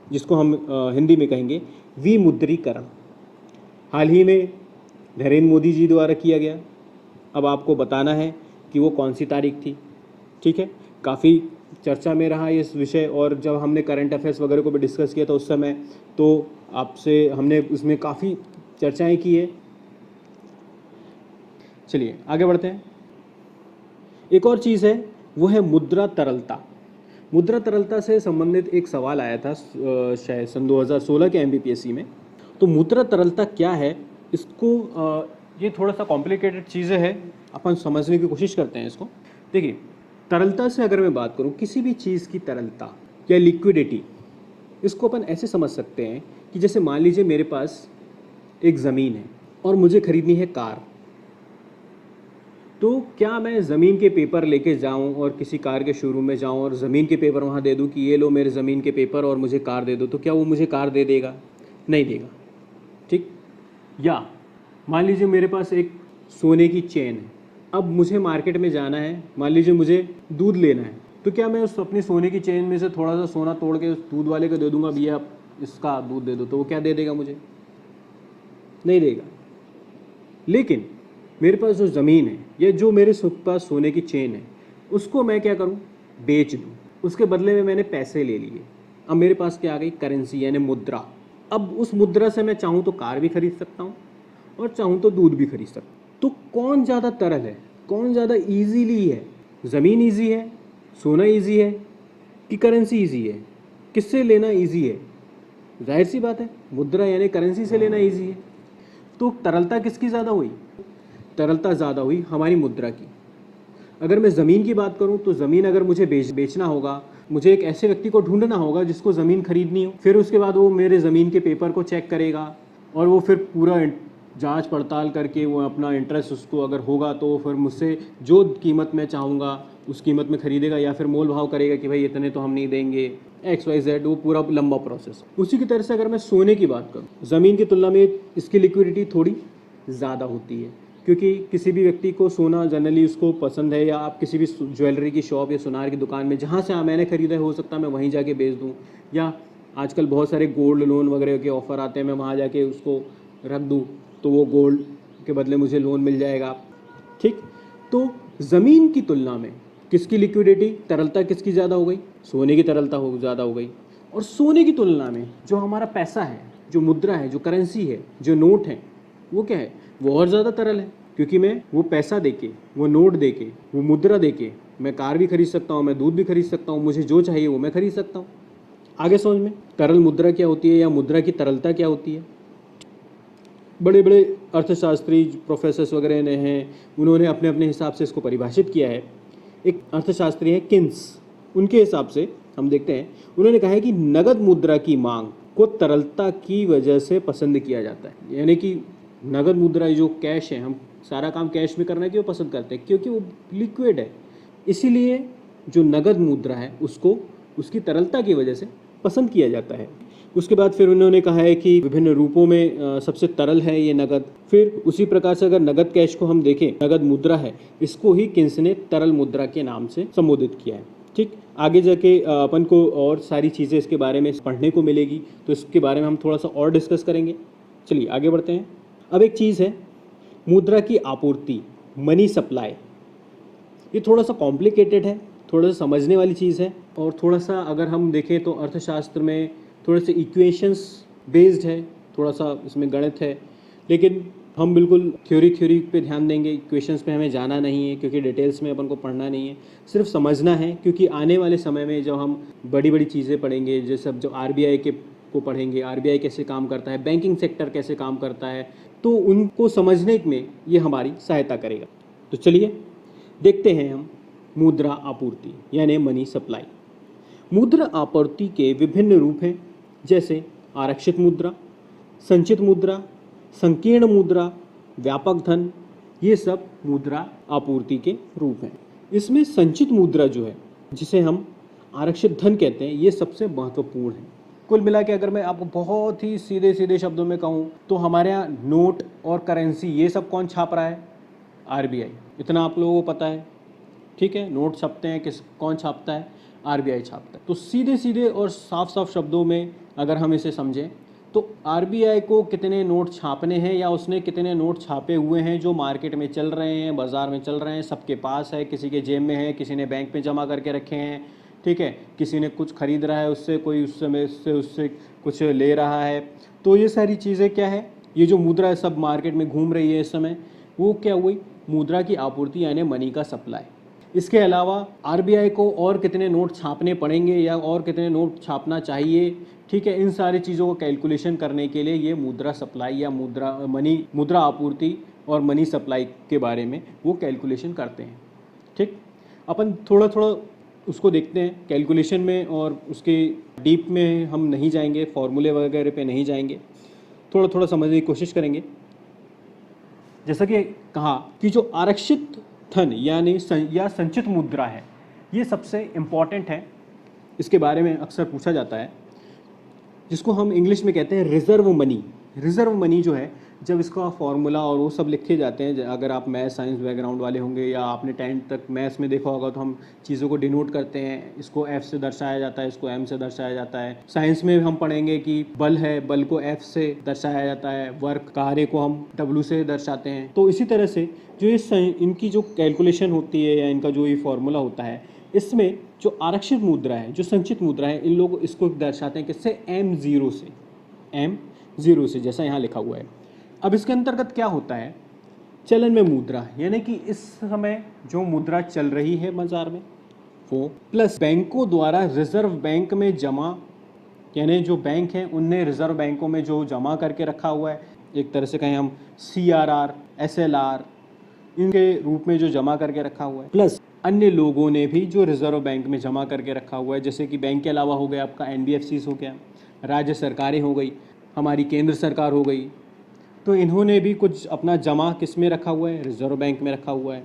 Speaker 1: जिसको हम हिंदी में कहेंगे विमुद्रीकरण। हाल ही में नरेंद्र मोदी जी द्वारा किया गया। अब आपको बताना है कि वो कौन सी तारीख थी। ठीक है, काफ़ी चर्चा में रहा इस विषय, और जब हमने करंट अफेयर्स वगैरह को भी डिस्कस किया था उस समय, तो आपसे हमने उसमें काफ़ी चर्चाएं की है। चलिए आगे बढ़ते हैं। एक और चीज़ है, वो है मुद्रा तरलता। मुद्रा तरलता से संबंधित एक सवाल आया था शायद सन 2016 के MPSC में। तो मुद्रा तरलता क्या है, इसको ये थोड़ा सा कॉम्प्लिकेटेड चीज़ें हैं, अपन समझने की कोशिश करते हैं इसको। देखिए, तरलता से अगर मैं बात करूं, किसी भी चीज़ की तरलता या लिक्विडिटी, इसको अपन ऐसे समझ सकते हैं कि जैसे मान लीजिए मेरे पास एक ज़मीन है और मुझे ख़रीदनी है कार। तो क्या मैं ज़मीन के पेपर लेके जाऊं और किसी कार के शोरूम में जाऊं और ज़मीन के पेपर वहां दे दूं कि ये लो मेरे ज़मीन के पेपर और मुझे कार दे दो, तो क्या वो मुझे कार दे देगा? नहीं देगा। ठीक, या मान लीजिए मेरे पास एक सोने की चेन है, अब मुझे मार्केट में जाना है, मान लीजिए मुझे दूध लेना है, तो क्या मैं उस अपनी सोने की चेन में से थोड़ा सा सोना तोड़ के उस दूध वाले को दे दूंगा, भैया आप इसका दूध दे दो, तो वो क्या दे देगा मुझे? नहीं देगा। लेकिन मेरे पास जो ज़मीन है या जो मेरे पास सोने की चेन है, उसको मैं क्या करूं, बेच दूं, उसके बदले में मैंने पैसे ले लिए। अब मेरे पास क्या आ गई, करेंसी यानी मुद्रा। अब उस मुद्रा से मैं चाहूँ तो कार भी खरीद सकता हूँ और चाहूँ तो दूध भी खरीद सकता हूँ। तो कौन ज़्यादा तरल है, कौन ज़्यादा ईजीली है? ज़मीन ईजी है, सोना ईजी है कि करेंसी ईजी है? किससे लेना ईजी है? जाहिर सी बात है, मुद्रा यानी करेंसी से लेना ईजी है। तो तरलता किसकी ज़्यादा हुई? तरलता ज़्यादा हुई हमारी मुद्रा की। अगर मैं ज़मीन की बात करूं तो ज़मीन अगर मुझे बेचना होगा, मुझे एक ऐसे व्यक्ति को ढूंढना होगा जिसको ज़मीन खरीदनी हो, फिर उसके बाद वो मेरे ज़मीन के पेपर को चेक करेगा और वो फिर पूरा जांच पड़ताल करके वो अपना इंटरेस्ट उसको अगर होगा तो फिर मुझसे जो कीमत मैं चाहूँगा उस कीमत में खरीदेगा, या फिर मोल भाव करेगा कि भाई इतने तो हम नहीं देंगे, XYZ, वो पूरा लंबा प्रोसेस। उसी की तरह से अगर मैं सोने की बात करूँ, ज़मीन की तुलना में इसकी लिक्विडिटी थोड़ी ज़्यादा होती है, क्योंकि किसी भी व्यक्ति को सोना जनरली उसको पसंद है, या आप किसी भी ज्वेलरी की शॉप या सुनार की दुकान में जहाँ से मैंने ख़रीदा है, हो सकता है मैं वहीं जाके बेच दूँ, या आजकल बहुत सारे गोल्ड लोन वगैरह के ऑफ़र आते हैं, मैं वहाँ जाके उसको रख दूँ तो वो गोल्ड के बदले मुझे लोन मिल जाएगा। ठीक, तो ज़मीन की तुलना में किसकी लिक्विडिटी, तरलता किसकी ज़्यादा हो गई? सोने की तरलता हो ज़्यादा हो गई। और सोने की तुलना में जो हमारा पैसा है, जो मुद्रा है, जो करेंसी है, जो नोट है, वो क्या है? वो और ज़्यादा तरल है, क्योंकि मैं वो पैसा देके, वो नोट देके, वो मुद्रा देके मैं कार भी खरीद सकता हूँ, मैं दूध भी खरीद सकता हूँ, मुझे जो चाहिए वो मैं खरीद सकता हूँ। आगे समझ में तरल मुद्रा क्या होती है, या मुद्रा की तरलता क्या होती है? बड़े बड़े अर्थशास्त्री प्रोफेसर्स वगैरह ने हैं, उन्होंने अपने अपने हिसाब से इसको परिभाषित किया है। एक अर्थशास्त्री है किन्स, उनके हिसाब से हम देखते हैं, उन्होंने कहा है कि नगद मुद्रा की मांग को तरलता की वजह से पसंद किया जाता है। यानी कि नगद मुद्रा जो कैश है, हम सारा काम कैश में करना क्यों पसंद करते हैं? क्योंकि वो लिक्विड है। इसीलिए जो नगद मुद्रा है उसको उसकी तरलता की वजह से पसंद किया जाता है। उसके बाद फिर उन्होंने कहा है कि विभिन्न रूपों में सबसे तरल है ये नगद। फिर उसी प्रकार से अगर नगद कैश को हम देखें, नगद मुद्रा है, इसको ही किन्स ने तरल मुद्रा के नाम से संबोधित किया है। ठीक, आगे जाके अपन को और सारी चीज़ें इसके बारे में पढ़ने को मिलेगी, तो इसके बारे में हम थोड़ा सा और डिस्कस करेंगे। चलिए आगे बढ़ते हैं। अब एक चीज़ है मुद्रा की आपूर्ति, मनी सप्लाई। ये थोड़ा सा कॉम्प्लिकेटेड है, थोड़ा सा समझने वाली चीज़ है, और थोड़ा सा अगर हम देखें तो अर्थशास्त्र में थोड़े से इक्वेशंस बेस्ड है, थोड़ा सा इसमें गणित है, लेकिन हम बिल्कुल थ्योरी पे ध्यान देंगे, इक्वेशंस पे हमें जाना नहीं है, क्योंकि डिटेल्स में अपन को पढ़ना नहीं है, सिर्फ समझना है। क्योंकि आने वाले समय में जब हम बड़ी बड़ी चीज़ें पढ़ेंगे, जैसे अब जब आरबीआई के को पढ़ेंगे, आरबीआई कैसे काम करता है, बैंकिंग सेक्टर कैसे काम करता है, तो उनको समझने में ये हमारी सहायता करेगा। तो चलिए देखते हैं हम मुद्रा आपूर्ति यानी मनी सप्लाई। मुद्रा आपूर्ति के विभिन्न रूप हैं, जैसे आरक्षित मुद्रा, संचित मुद्रा, संकीर्ण मुद्रा, व्यापक धन। ये सब मुद्रा आपूर्ति के रूप हैं। इसमें संचित मुद्रा जो है, जिसे हम आरक्षित धन कहते हैं, ये सबसे महत्वपूर्ण है। कुल मिला के अगर मैं आपको बहुत ही सीधे सीधे शब्दों में कहूँ तो हमारे यहाँ नोट और करेंसी ये सब कौन छाप रहा है? आरबीआई। इतना आप लोगों को पता है, ठीक है। नोट छपते हैं, कौन छापता है? आरबीआई छापता है। तो सीधे सीधे और साफ साफ शब्दों में अगर हम इसे समझें तो आरबीआई को कितने नोट छापने हैं, या उसने कितने नोट छापे हुए हैं जो मार्केट में चल रहे हैं, बाज़ार में चल रहे हैं, सबके पास है, किसी के जेब में है, किसी ने बैंक में जमा करके रखे हैं, ठीक है, किसी ने कुछ खरीद रहा है उससे, कोई उस समय उससे कुछ ले रहा है। तो ये सारी चीज़ें क्या है, ये जो मुद्रा है सब मार्केट में घूम रही है इस समय, वो क्या हुई? मुद्रा की आपूर्ति यानी मनी का सप्लाई। इसके अलावा आरबीआई को और कितने नोट छापने पड़ेंगे या और कितने नोट छापना चाहिए, ठीक है, इन सारी चीज़ों को कैलकुलेशन करने के लिए ये मुद्रा सप्लाई या मुद्रा आपूर्ति और मनी सप्लाई के बारे में वो कैलकुलेशन करते हैं। ठीक, अपन थोड़ा थोड़ा उसको देखते हैं कैलकुलेशन में, और उसके डीप में हम नहीं जाएंगे, फॉर्मूले वगैरह पे नहीं जाएंगे, थोड़ा थोड़ा समझने की कोशिश करेंगे। जैसा कि कहा कि जो आरक्षित धन यानी या संचित मुद्रा है, ये सबसे इम्पॉर्टेंट है। इसके बारे में अक्सर पूछा जाता है, जिसको हम इंग्लिश में कहते हैं रिज़र्व मनी। रिज़र्व मनी जो है, जब इसका फॉर्मूला और वो सब लिखे जाते हैं, अगर आप मैथ साइंस बैकग्राउंड वाले होंगे या आपने 10th तक मैथ्स में देखा होगा, तो हम चीज़ों को डिनोट करते हैं, इसको एफ से दर्शाया जाता है, इसको एम से दर्शाया जाता है। साइंस में हम पढ़ेंगे कि बल है, बल को एफ से दर्शाया जाता है, वर्क कार्य को हम डब्ल्यू से दर्शाते हैं। तो इसी तरह से जो ये इनकी जो कैलकुलेशन होती है या इनका जो ये फॉर्मूला होता है, इसमें जो आरक्षित मुद्रा है, जो संचित मुद्रा है, इन लोग इसको दर्शाते हैं किससे? M0 से, M0 से, जैसा यहाँ लिखा हुआ है। अब इसके अंतर्गत क्या होता है? चलन में मुद्रा, यानी कि इस समय जो मुद्रा चल रही है बाजार में वो, प्लस बैंकों द्वारा रिजर्व बैंक में जमा, यानी जो बैंक हैं उनने रिजर्व बैंकों में जो जमा करके रखा हुआ है, एक तरह से कहें हम CRR, SLR, इनके रूप में जो जमा करके रखा हुआ है, प्लस अन्य लोगों ने भी जो रिजर्व बैंक में जमा करके रखा हुआ है, जैसे कि बैंक के अलावा हो गया आपका NBFCs हो गया, राज्य सरकारें हो गई, हमारी केंद्र सरकार हो गई, तो इन्होंने भी कुछ अपना जमा किस में रखा हुआ है? रिजर्व बैंक में रखा हुआ है।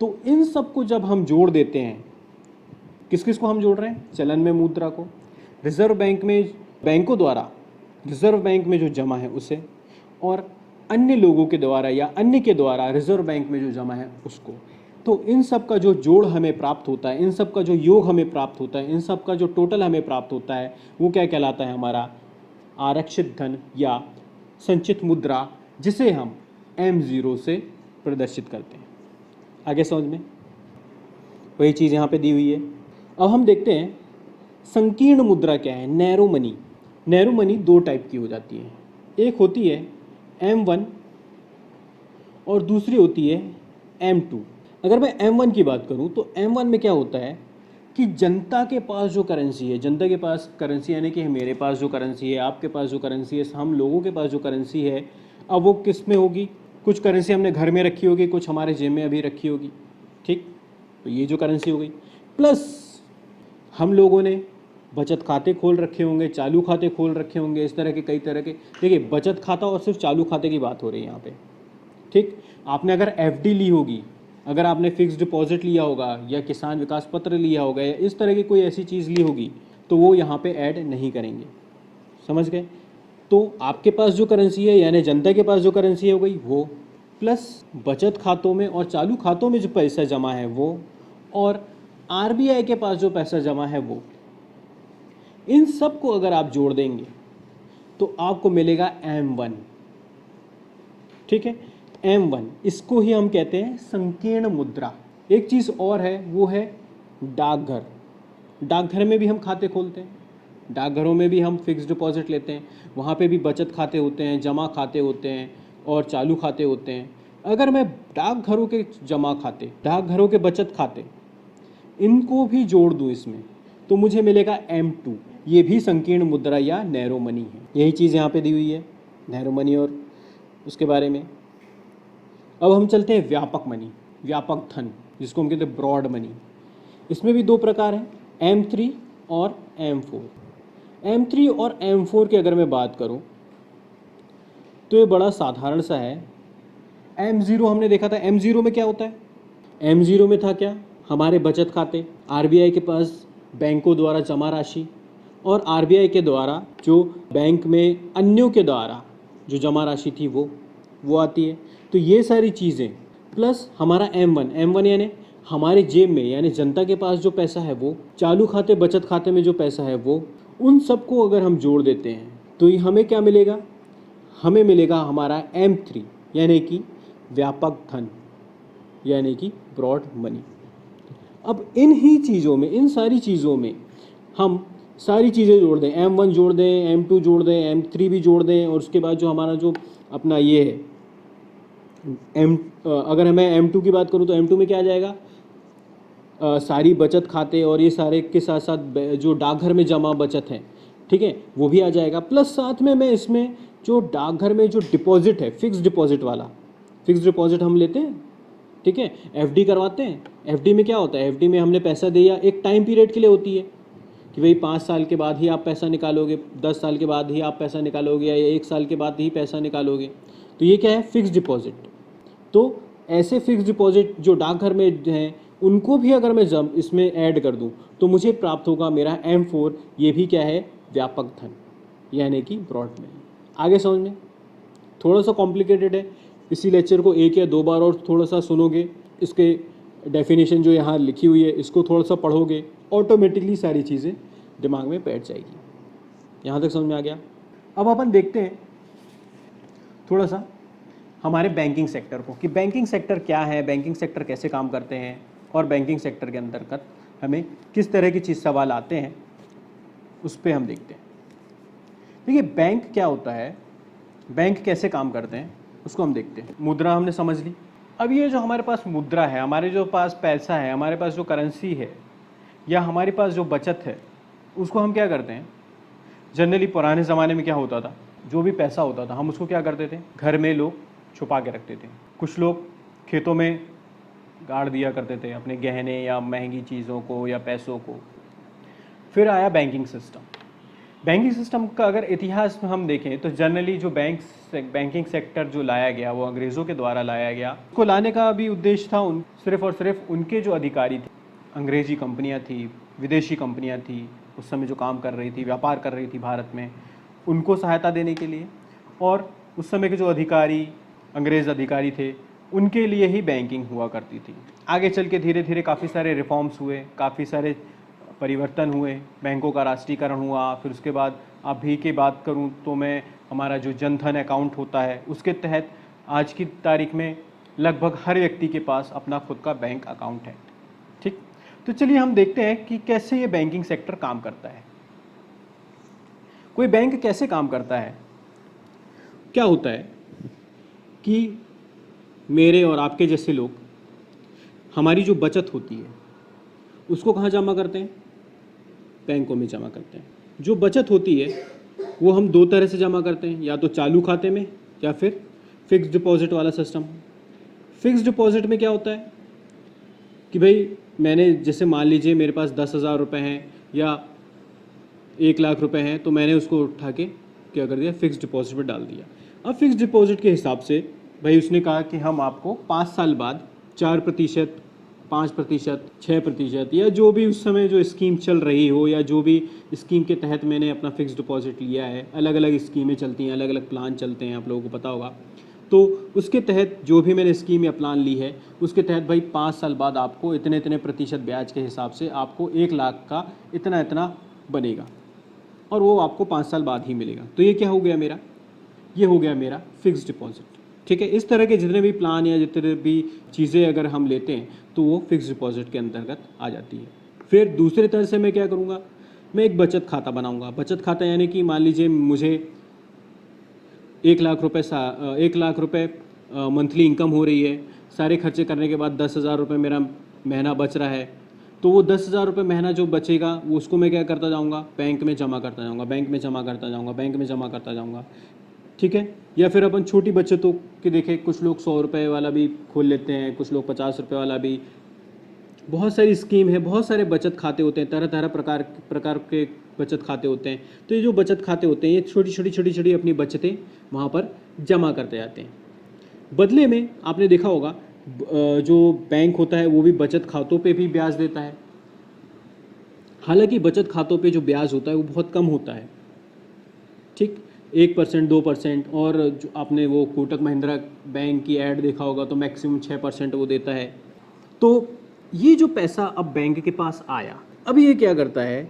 Speaker 1: तो इन सब को जब हम जोड़ देते हैं, किस किस को हम जोड़ रहे हैं? चलन में मुद्रा को, रिजर्व बैंक में बैंकों द्वारा रिजर्व बैंक में जो जमा है उसे, और अन्य लोगों के द्वारा या अन्य के द्वारा रिजर्व बैंक में जो जमा है उसको। तो इन सब का जो जोड़ हमें प्राप्त होता है, इन सब का जो योग हमें प्राप्त होता है, इन सब का जो टोटल हमें प्राप्त होता है, वो क्या कहलाता है? हमारा आरक्षित धन या संचित मुद्रा, जिसे हम M0 से प्रदर्शित करते हैं। आगे समझ में? वही चीज़ यहाँ पे दी हुई है। अब हम देखते हैं संकीर्ण मुद्रा क्या है, नैरो मनी। नैरो मनी दो टाइप की हो जाती है, एक होती है M1 और दूसरी होती है M2। अगर मैं M1 की बात करूं तो M1 में क्या होता है कि जनता के पास जो करेंसी है, जनता के पास करेंसी यानी कि मेरे पास जो करेंसी है, आपके पास जो करेंसी है, हम लोगों के पास जो करेंसी है, अब वो किस में होगी? कुछ करेंसी हमने घर में रखी होगी, कुछ हमारे जेब में अभी रखी होगी, ठीक? तो ये जो करेंसी हो गई, प्लस हम लोगों ने बचत खाते खोल रखे होंगे, चालू खाते खोल रखे होंगे, इस तरह के कई तरह के। देखिए, बचत खाता और सिर्फ चालू खाते की बात हो रही है यहाँ पे, ठीक? आपने अगर FD ली होगी, अगर आपने फिक्स डिपॉजिट लिया होगा या किसान विकास पत्र लिया होगा या इस तरह की कोई ऐसी चीज़ ली होगी, तो वो यहाँ पे ऐड नहीं करेंगे। समझ गए? तो आपके पास जो करेंसी है यानी जनता के पास जो करेंसी हो गई वो, प्लस बचत खातों में और चालू खातों में जो पैसा जमा है वो, और RBI के पास जो पैसा जमा है वो, इन सब को अगर आप जोड़ देंगे तो आपको मिलेगा M1। ठीक है, M1, इसको ही हम कहते हैं संकीर्ण मुद्रा। एक चीज़ और है, वो है डाकघर। डाकघर में भी हम खाते खोलते हैं, डाकघरों में भी हम फिक्स डिपॉजिट लेते हैं, वहाँ पे भी बचत खाते होते हैं, जमा खाते होते हैं और चालू खाते होते हैं। अगर मैं डाकघरों के जमा खाते, डाकघरों के बचत खाते, इनको भी जोड़ दूँ इसमें, तो मुझे मिलेगा M2। ये भी संकीर्ण मुद्रा या नैरो मनी है। यही चीज़ यहाँ पे दी हुई है, नैरो मनी और उसके बारे में। अब हम चलते हैं व्यापक मनी, व्यापक धन, जिसको हम कहते हैं ब्रॉड मनी। इसमें भी दो प्रकार हैं, M3 और M4। M3 और M4 की अगर मैं बात करूं तो ये बड़ा साधारण सा है। M0 हमने देखा था, M0 में क्या होता है? M0 में था क्या? हमारे बचत खाते, RBI के पास बैंकों द्वारा जमा राशि और RBI के द्वारा जो बैंक में अन्यों के द्वारा जो जमा राशि थी वो आती है। तो ये सारी चीज़ें प्लस हमारा M1 यानी हमारे जेब में यानी जनता के पास जो पैसा है वो, चालू खाते बचत खाते में जो पैसा है वो, उन सबको अगर हम जोड़ देते हैं तो ये हमें क्या मिलेगा? हमें मिलेगा हमारा M3 यानी कि व्यापक धन यानी कि ब्रॉड मनी। अब इन ही चीज़ों में, इन सारी चीज़ों में हम सारी चीज़ें जोड़ दें, M1 जोड़ दें, M2 जोड़ दें, M3 भी जोड़ दें, और उसके बाद जो हमारा जो अपना ये है अगर मैं M2 की बात करूँ तो M2 में क्या आ जाएगा? सारी बचत खाते और ये सारे के साथ साथ जो डाकघर में जमा बचत है, ठीक है, वो भी आ जाएगा। प्लस साथ में मैं इसमें जो डाकघर में जो डिपॉजिट है, फिक्स डिपॉजिट वाला, फिक्स डिपॉजिट हम लेते हैं, ठीक है, FD करवाते हैं। FD में क्या होता है? FD में हमने पैसा दिया, एक टाइम पीरियड के लिए होती है कि भाई 5 साल के बाद ही आप पैसा निकालोगे, 10 साल के बाद ही आप पैसा निकालोगे, या 1 साल के बाद ही पैसा निकालोगे। तो ये क्या है? Fix deposit. तो ऐसे फिक्स डिपॉजिट जो डाकघर में हैं, उनको भी अगर मैं इसमें ऐड कर दूं तो मुझे प्राप्त होगा मेरा M4। ये भी क्या है? व्यापक धन यानी कि ब्रॉड मनी। आगे समझ में? थोड़ा सा कॉम्प्लिकेटेड है, इसी लेक्चर को 1 या 2 बार और थोड़ा सा सुनोगे, इसके डेफिनेशन जो यहाँ लिखी हुई है इसको थोड़ा सा पढ़ोगे, ऑटोमेटिकली सारी चीज़ें दिमाग में बैठ जाएगी। यहाँ तक समझ में आ गया? अब अपन देखते हैं थोड़ा सा हमारे बैंकिंग सेक्टर को, कि बैंकिंग सेक्टर क्या है, बैंकिंग सेक्टर कैसे काम करते हैं, और बैंकिंग सेक्टर के अंतर्गत हमें किस तरह की चीज़ सवाल आते हैं, उस पर हम देखते हैं। देखिए, बैंक क्या होता है, बैंक कैसे काम करते हैं, उसको हम देखते हैं। मुद्रा हमने समझ ली। अब ये जो हमारे पास मुद्रा है, हमारे जो पास पैसा है, हमारे पास जो करेंसी है या हमारे पास जो बचत है, उसको हम क्या करते हैं? जनरली पुराने ज़माने में क्या होता था, जो भी पैसा होता था हम उसको क्या करते थे? घर में लोग छुपा के रखते थे, कुछ लोग खेतों में गाड़ दिया करते थे अपने गहने या महंगी चीज़ों को या पैसों को। फिर आया बैंकिंग सिस्टम। बैंकिंग सिस्टम का अगर इतिहास में हम देखें तो जनरली जो बैंकिंग सेक्टर जो लाया गया वो अंग्रेज़ों के द्वारा लाया गया। उसको लाने का भी उद्देश्य था सिर्फ और सिर्फ उनके जो अधिकारी थे, अंग्रेजी कंपनियां थी, विदेशी कंपनियां थी, उस समय जो काम कर रही थी, व्यापार कर रही थी भारत में, उनको सहायता देने के लिए। और उस समय के जो अधिकारी, अंग्रेज़ अधिकारी थे, उनके लिए ही बैंकिंग हुआ करती थी। आगे चल के धीरे धीरे काफ़ी सारे रिफॉर्म्स हुए, काफ़ी सारे परिवर्तन हुए, बैंकों का राष्ट्रीयकरण हुआ। फिर उसके बाद अभी की बात करूं तो मैं हमारा जो जनधन अकाउंट होता है उसके तहत आज की तारीख में लगभग हर व्यक्ति के पास अपना खुद का बैंक अकाउंट है। ठीक, तो चलिए हम देखते हैं कि कैसे ये बैंकिंग सेक्टर काम करता है। कोई बैंक कैसे काम करता है। क्या होता है कि मेरे और आपके जैसे लोग, हमारी जो बचत होती है उसको कहाँ जमा करते हैं? बैंकों में जमा करते हैं। जो बचत होती है वो हम दो तरह से जमा करते हैं, या तो चालू खाते में या फिर फिक्स्ड डिपॉजिट वाला सिस्टम। फिक्स्ड डिपॉजिट में क्या होता है कि भाई मैंने, जैसे मान लीजिए मेरे पास 10,000 रुपये हैं या 1,00,000 रुपये हैं, तो मैंने उसको उठा के क्या कर दिया, फिक्स्ड डिपॉजिट में डाल दिया। अब फिक्स्ड डिपॉजिट के हिसाब से भाई उसने कहा कि हम आपको 5 साल बाद 4%, 5%, 6% या जो भी उस समय जो स्कीम चल रही हो, या जो भी स्कीम के तहत मैंने अपना फिक्स्ड डिपॉजिट लिया है, अलग अलग स्कीमें चलती हैं, अलग अलग प्लान चलते हैं, आप लोगों को पता होगा। तो उसके तहत जो भी मैंने स्कीम या प्लान ली है उसके तहत भाई 5 साल बाद आपको इतने इतने प्रतिशत ब्याज के हिसाब से आपको 1,00,000 का इतना इतना बनेगा, और वो आपको 5 साल बाद ही मिलेगा। तो ये क्या हो गया मेरा, ये हो गया मेरा फिक्स्ड डिपॉजिट। ठीक है, इस तरह के जितने भी प्लान या जितने भी चीज़ें अगर हम लेते हैं तो वो फिक्स्ड डिपॉजिट के अंतर्गत आ जाती है। फिर दूसरी तरह से मैं क्या करूँगा, मैं एक बचत खाता बनाऊँगा। बचत खाता यानी कि मान लीजिए मुझे 1,00,000 रुपये मंथली इनकम हो रही है, सारे खर्चे करने के बाद 10,000 रुपये मेरा महीना बच रहा है, तो वो 10,000 रुपये महीना जो बचेगा वो उसको मैं क्या करता जाऊँगा, बैंक में जमा करता जाऊँगा, बैंक में जमा करता जाऊँगा, बैंक में जमा करता जाऊँगा। ठीक है, या फिर अपन छोटी बचतों के देखें, कुछ लोग 100 रुपये वाला भी खोल लेते हैं, कुछ लोग 50 रुपये वाला भी। बहुत सारी स्कीम है, बहुत सारे बचत खाते होते हैं, तरह तरह प्रकार के बचत खाते होते हैं। तो ये जो बचत खाते होते हैं, ये छोटी छोटी अपनी बचतें वहाँ पर जमा करते जाते हैं। बदले में आपने देखा होगा जो बैंक होता है वो भी बचत खातों पे भी ब्याज देता है। हालांकि बचत खातों पे जो ब्याज होता है वो बहुत कम होता है। ठीक, 1%, 2%, और जो आपने वो कोटक महिंद्रा बैंक की ऐड देखा होगा तो मैक्सिमम 6% वो देता है। तो ये जो पैसा अब बैंक के पास आया, अब ये क्या करता है,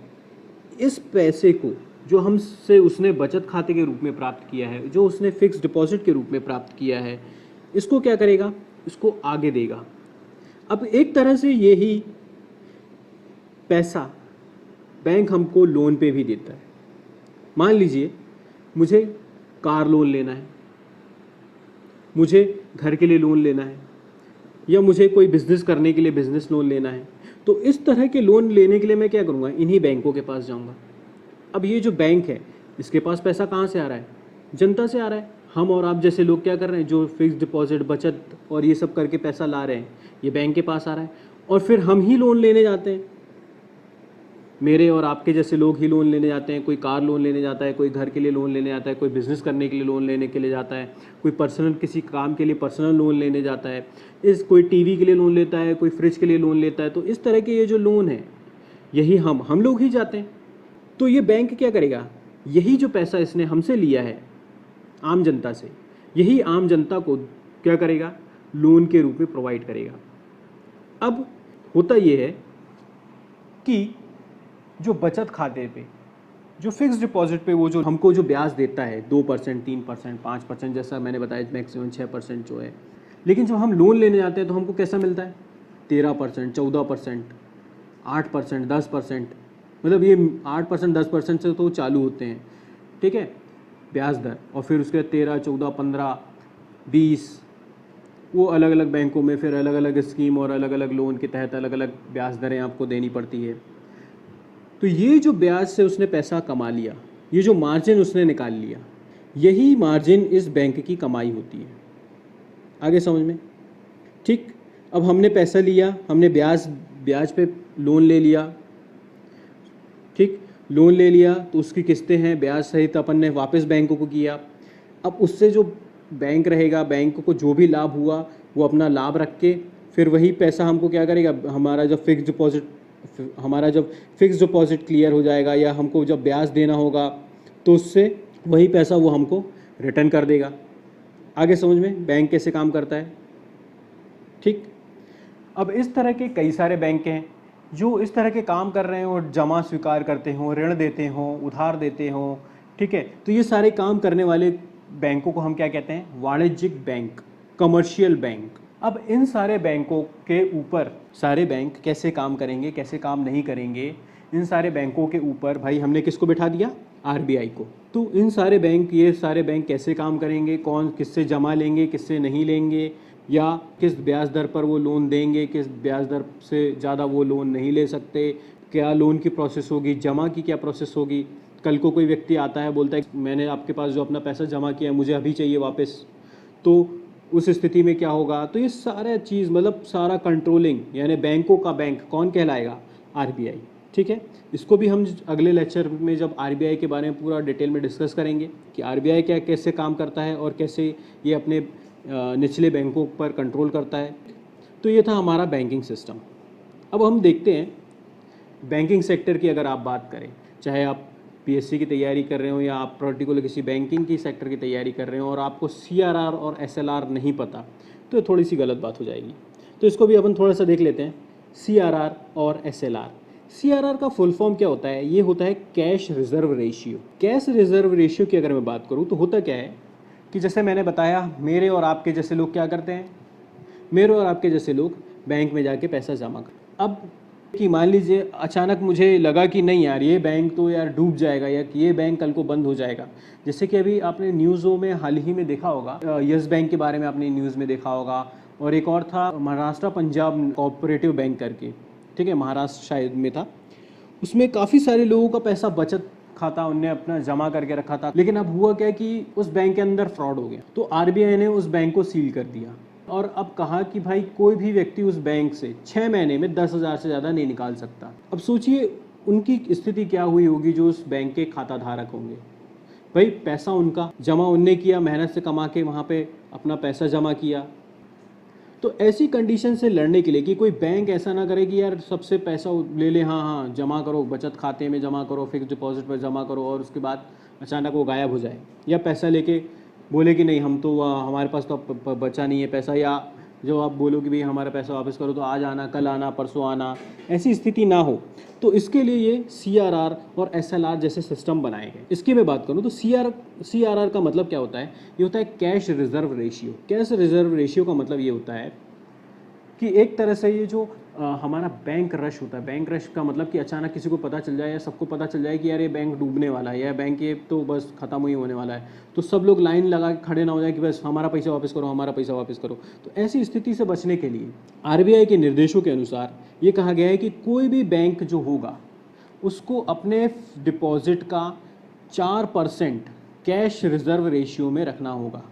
Speaker 1: इस पैसे को जो हमसे उसने बचत खाते के रूप में प्राप्त किया है, जो उसने फिक्स्ड डिपॉजिट के रूप में प्राप्त किया है, इसको क्या करेगा, इसको आगे देगा। अब एक तरह से यही पैसा बैंक हमको लोन पे भी देता है। मान लीजिए मुझे कार लोन लेना है, मुझे घर के लिए लोन लेना है, या मुझे कोई बिज़नेस करने के लिए बिज़नेस लोन लेना है, तो इस तरह के लोन लेने के लिए मैं क्या करूँगा, इन्हीं बैंकों के पास जाऊँगा। अब ये जो बैंक है इसके पास पैसा कहाँ से आ रहा है, जनता से आ रहा है। हम और आप जैसे लोग क्या कर रहे हैं, जो फिक्स्ड डिपॉजिट, बचत और ये सब करके पैसा ला रहे हैं, ये बैंक के पास आ रहा है, और फिर हम ही लोन लेने जाते हैं। मेरे और आपके जैसे लोग ही लोन लेने जाते हैं। कोई कार लोन लेने जाता है, कोई घर के लिए लोन लेने जाता है, कोई बिज़नेस करने के लिए लोन लेने के लिए जाता है, कोई पर्सनल किसी काम के लिए पर्सनल लोन लेने जाता है, कोई टीवी के लिए लोन लेता है, कोई फ्रिज के लिए लोन लेता है। तो इस तरह के ये जो लोन है यही हम लोग ही जाते हैं। तो ये बैंक क्या करेगा, यही जो पैसा इसने हमसे लिया है आम जनता से, यही आम जनता को क्या करेगा, लोन के रूप में प्रोवाइड करेगा। अब होता ये है कि जो बचत खाते पे, जो फिक्स्ड डिपॉजिट पे वो जो हमको जो ब्याज देता है 2%, 3%, 5%, जैसा मैंने बताया मैक्सिमम 6% जो है, लेकिन जब हम लोन लेने जाते हैं तो हमको कैसा मिलता है, 13%, 14%, 8%, 10%। मतलब ये 8%, 10% से तो चालू होते हैं, ठीक है, ब्याज दर, और फिर उसके 13, 14, 15, 20, वो अलग अलग बैंकों में फिर अलग अलग स्कीम और अलग अलग लोन के तहत अलग अलग ब्याज दरें आपको देनी पड़ती है। तो ये जो ब्याज से उसने पैसा कमा लिया, ये जो मार्जिन उसने निकाल लिया, यही मार्जिन इस बैंक की कमाई होती है। आगे समझ में, ठीक। अब हमने पैसा लिया, हमने ब्याज पे लोन ले लिया, ठीक, लोन ले लिया तो उसकी किस्तें हैं, ब्याज सहित अपन ने वापस बैंक को किया। अब उससे जो बैंक रहेगा, बैंक को जो भी लाभ हुआ वो अपना लाभ रख के फिर वही पैसा हमको क्या करेगा, हमारा जब फिक्स डिपॉजिट क्लियर हो जाएगा या हमको जब ब्याज देना होगा तो उससे वही पैसा वो हमको रिटर्न कर देगा। आगे समझ में बैंक कैसे काम करता है। ठीक, अब इस तरह के कई सारे बैंक हैं जो इस तरह के काम कर रहे हो, जमा स्वीकार करते हों, ऋण देते हों, उधार देते हों। ठीक है, तो ये सारे काम करने वाले बैंकों को हम क्या कहते हैं? वाणिज्यिक बैंक, कमर्शियल बैंक। अब इन सारे बैंकों के ऊपर सारे बैंक कैसे काम करेंगे, कैसे काम नहीं करेंगे, इन सारे बैंकों के ऊपर भाई हमने किसको बिठा दिया? आरबीआई को। तो इन सारे बैंक, ये सारे बैंक कैसे काम करेंगे, कौन किससे जमा लेंगे, किससे नहीं लेंगे, या किस ब्याज दर पर वो लोन देंगे, किस ब्याज दर से ज़्यादा वो लोन नहीं ले सकते, क्या लोन की प्रोसेस होगी, जमा की क्या प्रोसेस होगी। कल को कोई व्यक्ति आता है, बोलता है मैंने आपके पास जो अपना पैसा जमा किया है मुझे अभी चाहिए वापस, तो उस स्थिति में क्या होगा? तो ये सारा चीज़, मतलब सारा कंट्रोलिंग, यानी बैंकों का बैंक कौन कहलाएगा? आरबीआई। ठीक है, इसको भी हम अगले लेक्चर में जब आरबीआई के बारे में पूरा डिटेल में डिस्कस करेंगे कि आरबीआई क्या कैसे काम करता है और कैसे ये अपने निचले बैंकों पर कंट्रोल करता है। तो ये था हमारा बैंकिंग सिस्टम। अब हम देखते हैं बैंकिंग सेक्टर की अगर आप बात करें, चाहे आप पीएससी की तैयारी कर रहे हो या आप पर्टिकुलर किसी बैंकिंग की सेक्टर की तैयारी कर रहे हो और आपको सीआरआर और एसएलआर नहीं पता, तो थोड़ी सी गलत बात हो जाएगी। तो इसको भी अपन थोड़ा सा देख लेते हैं, सीआरआर और एसएलआर। सीआरआर का फुल फॉर्म क्या होता है? ये होता है cash reserve ratio. Cash reserve ratio की अगर मैं बात करूँ तो होता क्या है कि जैसे मैंने बताया, मेरे और आपके जैसे लोग क्या करते हैं? मेरे और आपके जैसे लोग बैंक में जाके पैसा जमा कर, अब कि मान लीजिए अचानक मुझे लगा कि नहीं यार ये बैंक तो यार डूब जाएगा या कि ये बैंक कल को बंद हो जाएगा। जैसे कि अभी आपने न्यूज़ों में हाल ही में देखा होगा, यस बैंक के बारे में आपने न्यूज़ में देखा होगा, और एक और था महाराष्ट्र पंजाब कोऑपरेटिव बैंक करके, ठीक है, महाराष्ट्र शायद में था। उसमें काफ़ी सारे लोगों का पैसा बचत खाता उनने अपना जमा करके रखा था, लेकिन अब हुआ क्या कि उस बैंक के अंदर फ्रॉड हो गया, तो आरबीआई ने उस बैंक को सील कर दिया और अब कहा कि भाई कोई भी व्यक्ति उस बैंक से 6 महीने में 10,000 से ज़्यादा नहीं निकाल सकता। अब सोचिए उनकी स्थिति क्या हुई होगी जो उस बैंक के खाता धारक होंगे। भाई पैसा उनका जमा उनने किया, मेहनत से कमा के वहाँ पे अपना पैसा जमा किया। तो ऐसी कंडीशन से लड़ने के लिए कि कोई बैंक ऐसा ना करे कि यार सबसे पैसा ले ले, हाँ हाँ जमा करो, बचत खाते में जमा करो, फिक्स डिपॉजिट पर जमा करो, और उसके बाद अचानक वो गायब हो जाए, या पैसा लेके बोले कि नहीं हम तो हमारे पास तो बचा नहीं है पैसा, या जो आप बोलो कि भाई हमारा पैसा वापस करो तो आज आना, कल आना, परसों आना, ऐसी स्थिति ना हो। तो इसके लिए ये सीआरआर और एसएलआर जैसे सिस्टम बनाए गए। इसकी मैं बात करूँ तो सीआरआर का मतलब क्या होता है? ये होता है cash reserve ratio. Cash reserve ratio का मतलब ये होता है कि एक तरह से ये जो हमारा बैंक रश होता है, बैंक रश का मतलब कि अचानक किसी को पता चल जाए या सबको पता चल जाए कि यार ये बैंक डूबने वाला है या बैंक ये तो बस ख़त्म ही होने वाला है, तो सब लोग लाइन लगा के खड़े ना हो जाए कि बस हमारा पैसा वापस करो, हमारा पैसा वापस करो। तो ऐसी स्थिति से बचने के लिए आरबीआई के निर्देशों के अनुसार ये कहा गया है कि कोई भी बैंक जो होगा उसको अपने डिपॉजिट का 4% कैश रिजर्व रेशियो में रखना होगा।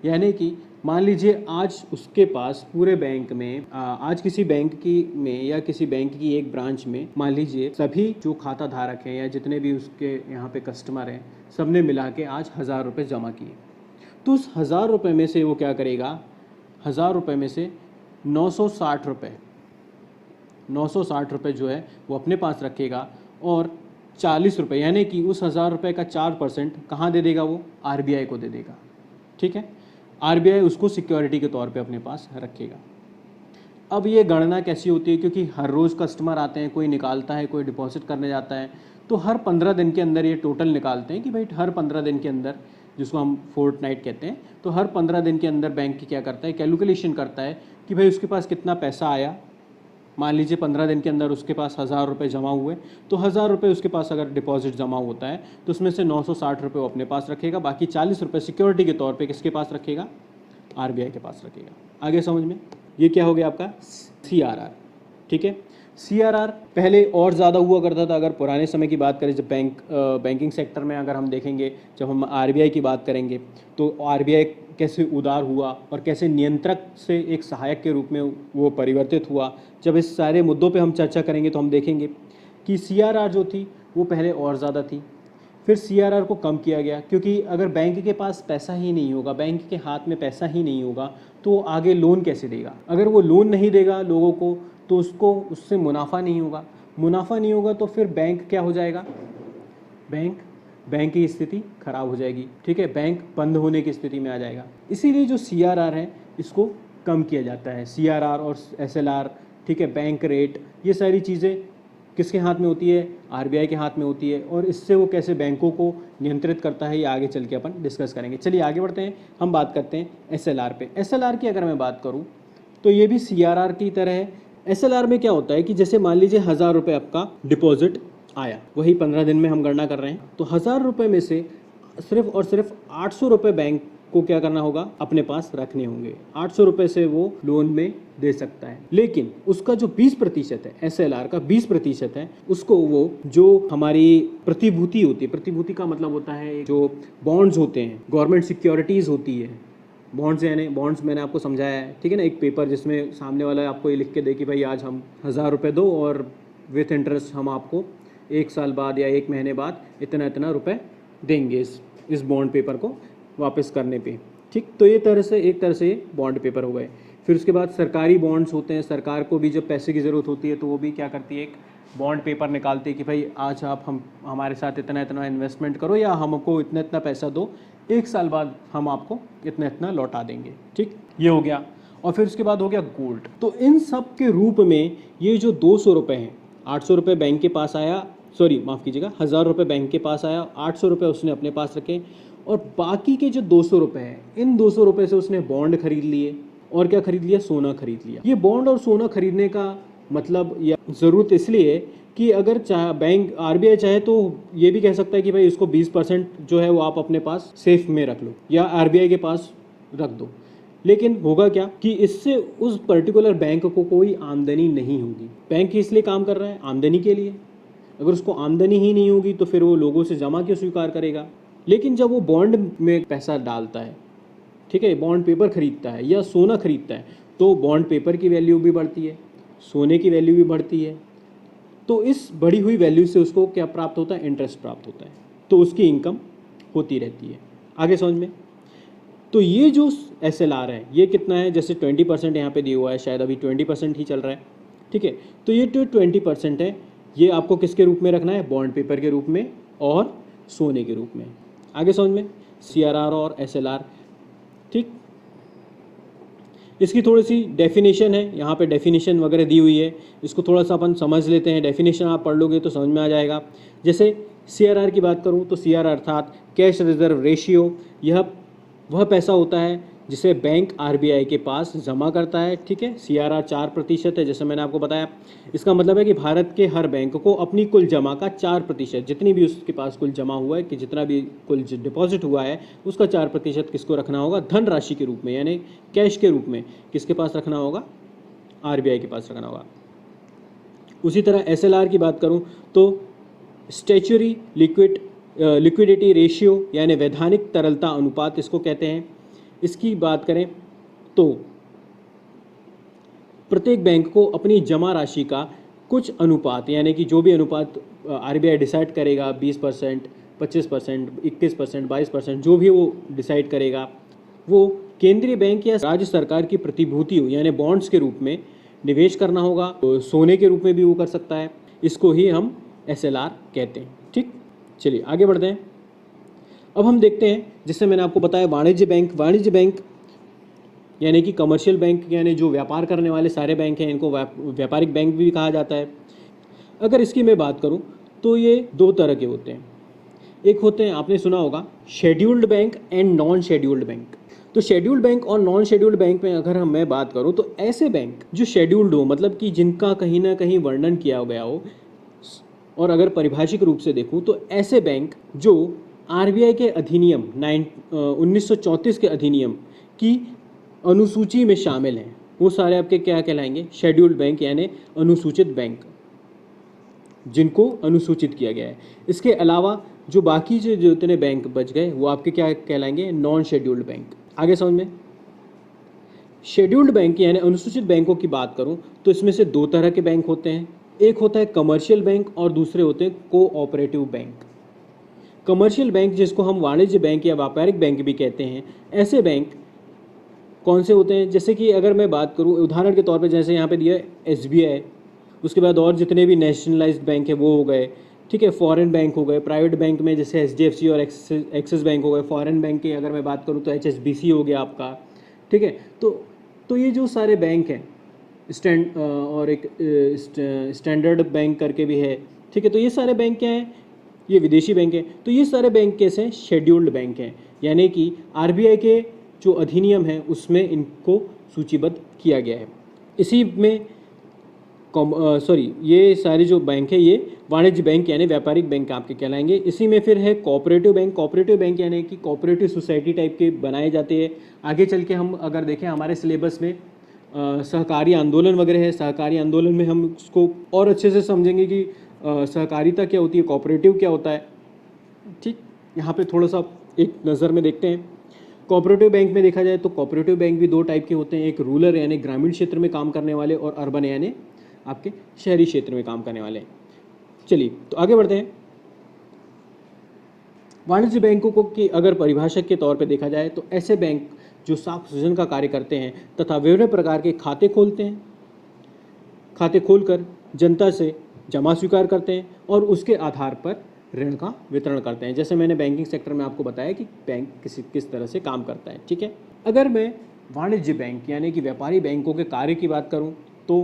Speaker 1: यानी कि मान लीजिए आज उसके पास पूरे बैंक में आज किसी बैंक की में या किसी बैंक की एक ब्रांच में मान लीजिए सभी जो खाता धारक हैं या जितने भी उसके यहाँ पे कस्टमर हैं सबने मिला के आज 1,000 रुपये जमा किए, तो उस 1,000 रुपये में से वो क्या करेगा? 1,000 रुपये में से 960 रुपये जो है वो अपने पास रखेगा, और 40 रुपये यानी कि उस 1,000 रुपये का 4% कहाँ दे देगा? वो आरबीआई को दे देगा। ठीक है, आरबीआई उसको सिक्योरिटी के तौर पे अपने पास रखेगा। अब ये गणना कैसी होती है? क्योंकि हर रोज़ कस्टमर आते हैं, कोई निकालता है, कोई डिपॉजिट करने जाता है, तो हर 15 दिन के अंदर ये टोटल निकालते हैं कि भाई हर 15 दिन के अंदर, जिसको हम फोर्टनाइट कहते हैं, तो हर 15 दिन के अंदर बैंक क्या करता है? कैलकुलेशन करता है कि भाई उसके पास कितना पैसा आया। मान लीजिए 15 दिन के अंदर उसके पास 1,000 रुपये जमा हुए, तो 1,000 रुपये उसके पास अगर डिपॉजिट जमा होता है तो उसमें से 960 रुपये वो अपने पास रखेगा, बाकी 40 रुपये सिक्योरिटी के तौर पे किसके पास रखेगा? आरबीआई के पास रखेगा। आगे समझ में? ये क्या हो गया आपका? सीआरआर। ठीक है, सीआरआर पहले और ज़्यादा हुआ करता था। अगर पुराने समय की बात करें, जब बैंकिंग सेक्टर में अगर हम देखेंगे, जब हम आरबीआई की बात करेंगे तो आरबीआई कैसे उदार हुआ और कैसे नियंत्रक से एक सहायक के रूप में वो परिवर्तित हुआ। जब इस सारे मुद्दों पे हम चर्चा करेंगे तो हम देखेंगे कि सीआरआर जो थी वो पहले और ज़्यादा थी, फिर सीआरआर को कम किया गया, क्योंकि अगर बैंक के पास पैसा ही नहीं होगा, बैंक के हाथ में पैसा ही नहीं होगा, तो आगे लोन कैसे देगा? अगर वो लोन नहीं देगा लोगों को तो उससे मुनाफा नहीं होगा, मुनाफा नहीं होगा तो फिर बैंक क्या हो जाएगा? बैंक बैंक की स्थिति खराब हो जाएगी, ठीक है, बैंक बंद होने की स्थिति में आ जाएगा। इसीलिए जो CRR है इसको कम किया जाता है। CRR और SLR, ठीक है, बैंक रेट, ये सारी चीज़ें किसके हाथ में होती है? RBI के हाथ में होती है। और इससे वो कैसे बैंकों को नियंत्रित करता है ये आगे चल के अपन डिस्कस करेंगे। चलिए आगे बढ़ते हैं, हम बात करते हैं SLR पे। SLR की अगर मैं बात करूँ तो ये भी CRR की तरह है। SLR में क्या होता है कि जैसे मान लीजिए 1000 रुपये आपका डिपॉजिट आया, वही 15 दिन में हम गणना कर रहे हैं, तो 1000 रुपये में से सिर्फ और सिर्फ 800 रुपये बैंक को क्या करना होगा? अपने पास रखने होंगे। 800 रुपये से वो लोन में दे सकता है। लेकिन उसका जो 20% है, SLR का 20% है, उसको वो जो हमारी प्रतिभूति होती है, प्रतिभूति का मतलब होता है जो बॉन्ड्स होते हैं, गवर्नमेंट सिक्योरिटीज़ होती है, बॉन्ड्स यानी बॉन्ड्स मैंने आपको समझाया है, ठीक है ना, एक पेपर जिसमें सामने वाला आपको ये लिख के दे कि भाई आज हम 1000 रुपये दो और विथ इंटरेस्ट हम आपको 1 साल बाद या 1 महीने बाद इतना इतना रुपए देंगे इस बॉन्ड पेपर को वापस करने पे, ठीक। तो ये एक तरह से बॉन्ड पेपर हो गए। फिर उसके बाद सरकारी बॉन्ड्स होते हैं, सरकार को भी जब पैसे की ज़रूरत होती है तो वो भी क्या करती है, एक बॉन्ड पेपर निकालती है कि भाई आज आप हमारे साथ इतना इतना इन्वेस्टमेंट करो या हमको इतना इतना पैसा दो, 1 साल बाद हम आपको इतना इतना लौटा देंगे, ठीक। ये हो गया। और फिर उसके बाद हो गया गोल्ड। तो इन सब के रूप में ये जो 200 रुपये हैं, 800 रुपये बैंक के पास आया, सॉरी माफ़ कीजिएगा, 1000 रुपये बैंक के पास आया, 800 रुपये उसने अपने पास रखे, और बाकी के जो 200 रुपये हैं, इन 200 रुपये से उसने बॉन्ड खरीद लिए। और क्या खरीद लिया? सोना खरीद लिया। ये बॉन्ड और सोना खरीदने का मतलब या ज़रूरत इसलिए कि अगर चाहे बैंक RBI चाहे तो ये भी कह सकता है कि भाई इसको 20% जो है वो आप अपने पास सेफ में रख लो या RBI के पास रख दो। लेकिन होगा क्या कि इससे उस पर्टिकुलर बैंक को कोई आमदनी नहीं होगी। बैंक इसलिए काम कर रहा है आमदनी के लिए। अगर उसको आमदनी ही नहीं होगी तो फिर वो लोगों से जमा क्यों स्वीकार करेगा? लेकिन जब वो बॉन्ड में पैसा डालता है, ठीक है, बॉन्ड पेपर खरीदता है या सोना खरीदता है, तो बॉन्ड पेपर की वैल्यू भी बढ़ती है, सोने की वैल्यू भी बढ़ती है। तो इस बढ़ी हुई वैल्यू से उसको क्या प्राप्त होता है? इंटरेस्ट प्राप्त होता है। तो उसकी इनकम होती रहती है। आगे समझ में? तो ये जो SLR है ये कितना है? जैसे 20% यहाँ पे दिया हुआ है, शायद अभी 20% ही चल रहा है, ठीक है। तो ये जो 20% है ये आपको किसके रूप में रखना है? बॉन्ड पेपर के रूप में और सोने के रूप में। आगे समझ में? CRR और SLR, ठीक। इसकी थोड़ी सी डेफिनेशन है, यहाँ पे डेफिनेशन वगैरह दी हुई है, इसको थोड़ा सा अपन समझ लेते हैं। डेफिनेशन आप पढ़ लोगे तो समझ में आ जाएगा। जैसे CRR की बात करूँ तो CRR अर्थात कैश रिजर्व रेशियो, यह वह पैसा होता है जिसे बैंक RBI के पास जमा करता है, ठीक है। CRR 4% है, जैसे मैंने आपको बताया। इसका मतलब है कि भारत के हर बैंक को अपनी कुल जमा का 4%, जितनी भी उसके पास कुल जमा हुआ है, कि जितना भी कुल डिपॉजिट हुआ है उसका 4% किसको रखना होगा? धन राशि के रूप में, यानी कैश के रूप में किसके पास रखना होगा? RBI के पास रखना होगा। उसी तरह SLR की बात करूँ तो स्टैच्यूरी लिक्विडिटी रेशियो यानी वैधानिक तरलता अनुपात इसको कहते हैं। इसकी बात करें तो प्रत्येक बैंक को अपनी जमा राशि का कुछ अनुपात, यानी कि जो भी अनुपात RBI डिसाइड करेगा, 20%, 25%, 21%, 22%, जो भी वो डिसाइड करेगा, वो केंद्रीय बैंक या राज्य सरकार की प्रतिभूति यानी बॉन्ड्स के रूप में निवेश करना होगा। तो सोने के रूप में भी वो कर सकता है। इसको ही हम SLR कहते हैं, ठीक। चलिए आगे बढ़ते हैं। अब हम देखते हैं, जिससे मैंने आपको बताया वाणिज्य बैंक यानी कि कमर्शियल बैंक, यानी जो व्यापार करने वाले सारे बैंक हैं इनको व्यापारिक बैंक भी कहा जाता है। अगर इसकी मैं बात करूं तो ये 2 तरह के होते हैं। एक होते हैं, आपने सुना होगा, scheduled bank and non scheduled bank. तो शेड्यूल्ड बैंक और नॉन शेड्यूल्ड बैंक में अगर मैं बात करूं तो ऐसे बैंक जो शेड्यूल्ड हो, मतलब कि जिनका कहीं ना कहीं वर्णन किया गया हो, और अगर परिभाषिक रूप से देखूं तो ऐसे बैंक जो RBI के अधिनियम 1934 के अधिनियम की अनुसूची में शामिल हैं, वो सारे आपके क्या कहलाएंगे? शेड्यूल्ड बैंक, यानी अनुसूचित बैंक, जिनको अनुसूचित किया गया है। इसके अलावा जो बाकी जो इतने बैंक बच गए वो आपके क्या कहलाएंगे? Non scheduled bank. आगे समझ में? शेड्यूल्ड बैंक यानी अनुसूचित बैंकों की बात करूं तो इसमें से 2 तरह के बैंक होते हैं। एक होता है कमर्शियल बैंक और दूसरे होते हैं कोऑपरेटिव बैंक। कमर्शियल बैंक, जिसको हम वाणिज्य बैंक या व्यापारिक बैंक भी कहते हैं, ऐसे बैंक कौन से होते हैं? जैसे कि अगर मैं बात करूं उदाहरण के तौर पे, जैसे यहाँ पे दिया है SBI, उसके बाद और जितने भी नेशनलाइज्ड बैंक है वो हो गए, ठीक है। फॉरेन बैंक हो गए, प्राइवेट बैंक में जैसे एचडीएफसी और एक्सिस बैंक हो गए। फॉरेन बैंक की अगर मैं बात करूँ तो एचएसबीसी हो गया आपका, ठीक है। तो ये जो सारे बैंक हैं, और एक स्टैंडर्ड बैंक करके भी है, ठीक है। तो ये सारे बैंक क्या हैं, ये विदेशी बैंक हैं। तो ये सारे बैंक कैसे हैं, शेड्यूल्ड बैंक हैं, यानी कि आरबीआई के जो अधिनियम है उसमें इनको सूचीबद्ध किया गया है। इसी में ये सारे जो बैंक है ये वाणिज्य बैंक यानी व्यापारिक बैंक आपके कहलाएंगे। इसी में फिर है कोऑपरेटिव बैंक। कोऑपरेटिव बैंक यानी कि कोऑपरेटिव सोसाइटी टाइप के बनाए जाते हैं। आगे चल के हम अगर देखें हमारे सिलेबस में सहकारी आंदोलन वगैरह है। सहकारी आंदोलन में हम उसको और अच्छे से समझेंगे कि सहकारिता क्या होती है, कोऑपरेटिव क्या होता है, ठीक। यहाँ पे थोड़ा सा एक नज़र में देखते हैं। कोऑपरेटिव बैंक में देखा जाए तो कोऑपरेटिव बैंक भी दो टाइप के होते हैं, एक रूरल यानी ग्रामीण क्षेत्र में काम करने वाले, और अर्बन यानी आपके शहरी क्षेत्र में काम करने वाले। चलिए तो आगे बढ़ते हैं। वाणिज्य बैंकों को की अगर परिभाषा के तौर पे देखा जाए तो ऐसे बैंक जो साख सृजन का कार्य करते हैं तथा विभिन्न प्रकार के खाते खोलते हैं, खाते खोलकर जनता से जमा स्वीकार करते हैं और उसके आधार पर ऋण का वितरण करते हैं। जैसे मैंने बैंकिंग सेक्टर में आपको बताया कि बैंक किस तरह से काम करता है, ठीक है। अगर मैं वाणिज्य बैंक यानी कि व्यापारी बैंकों के कार्य की बात करूं तो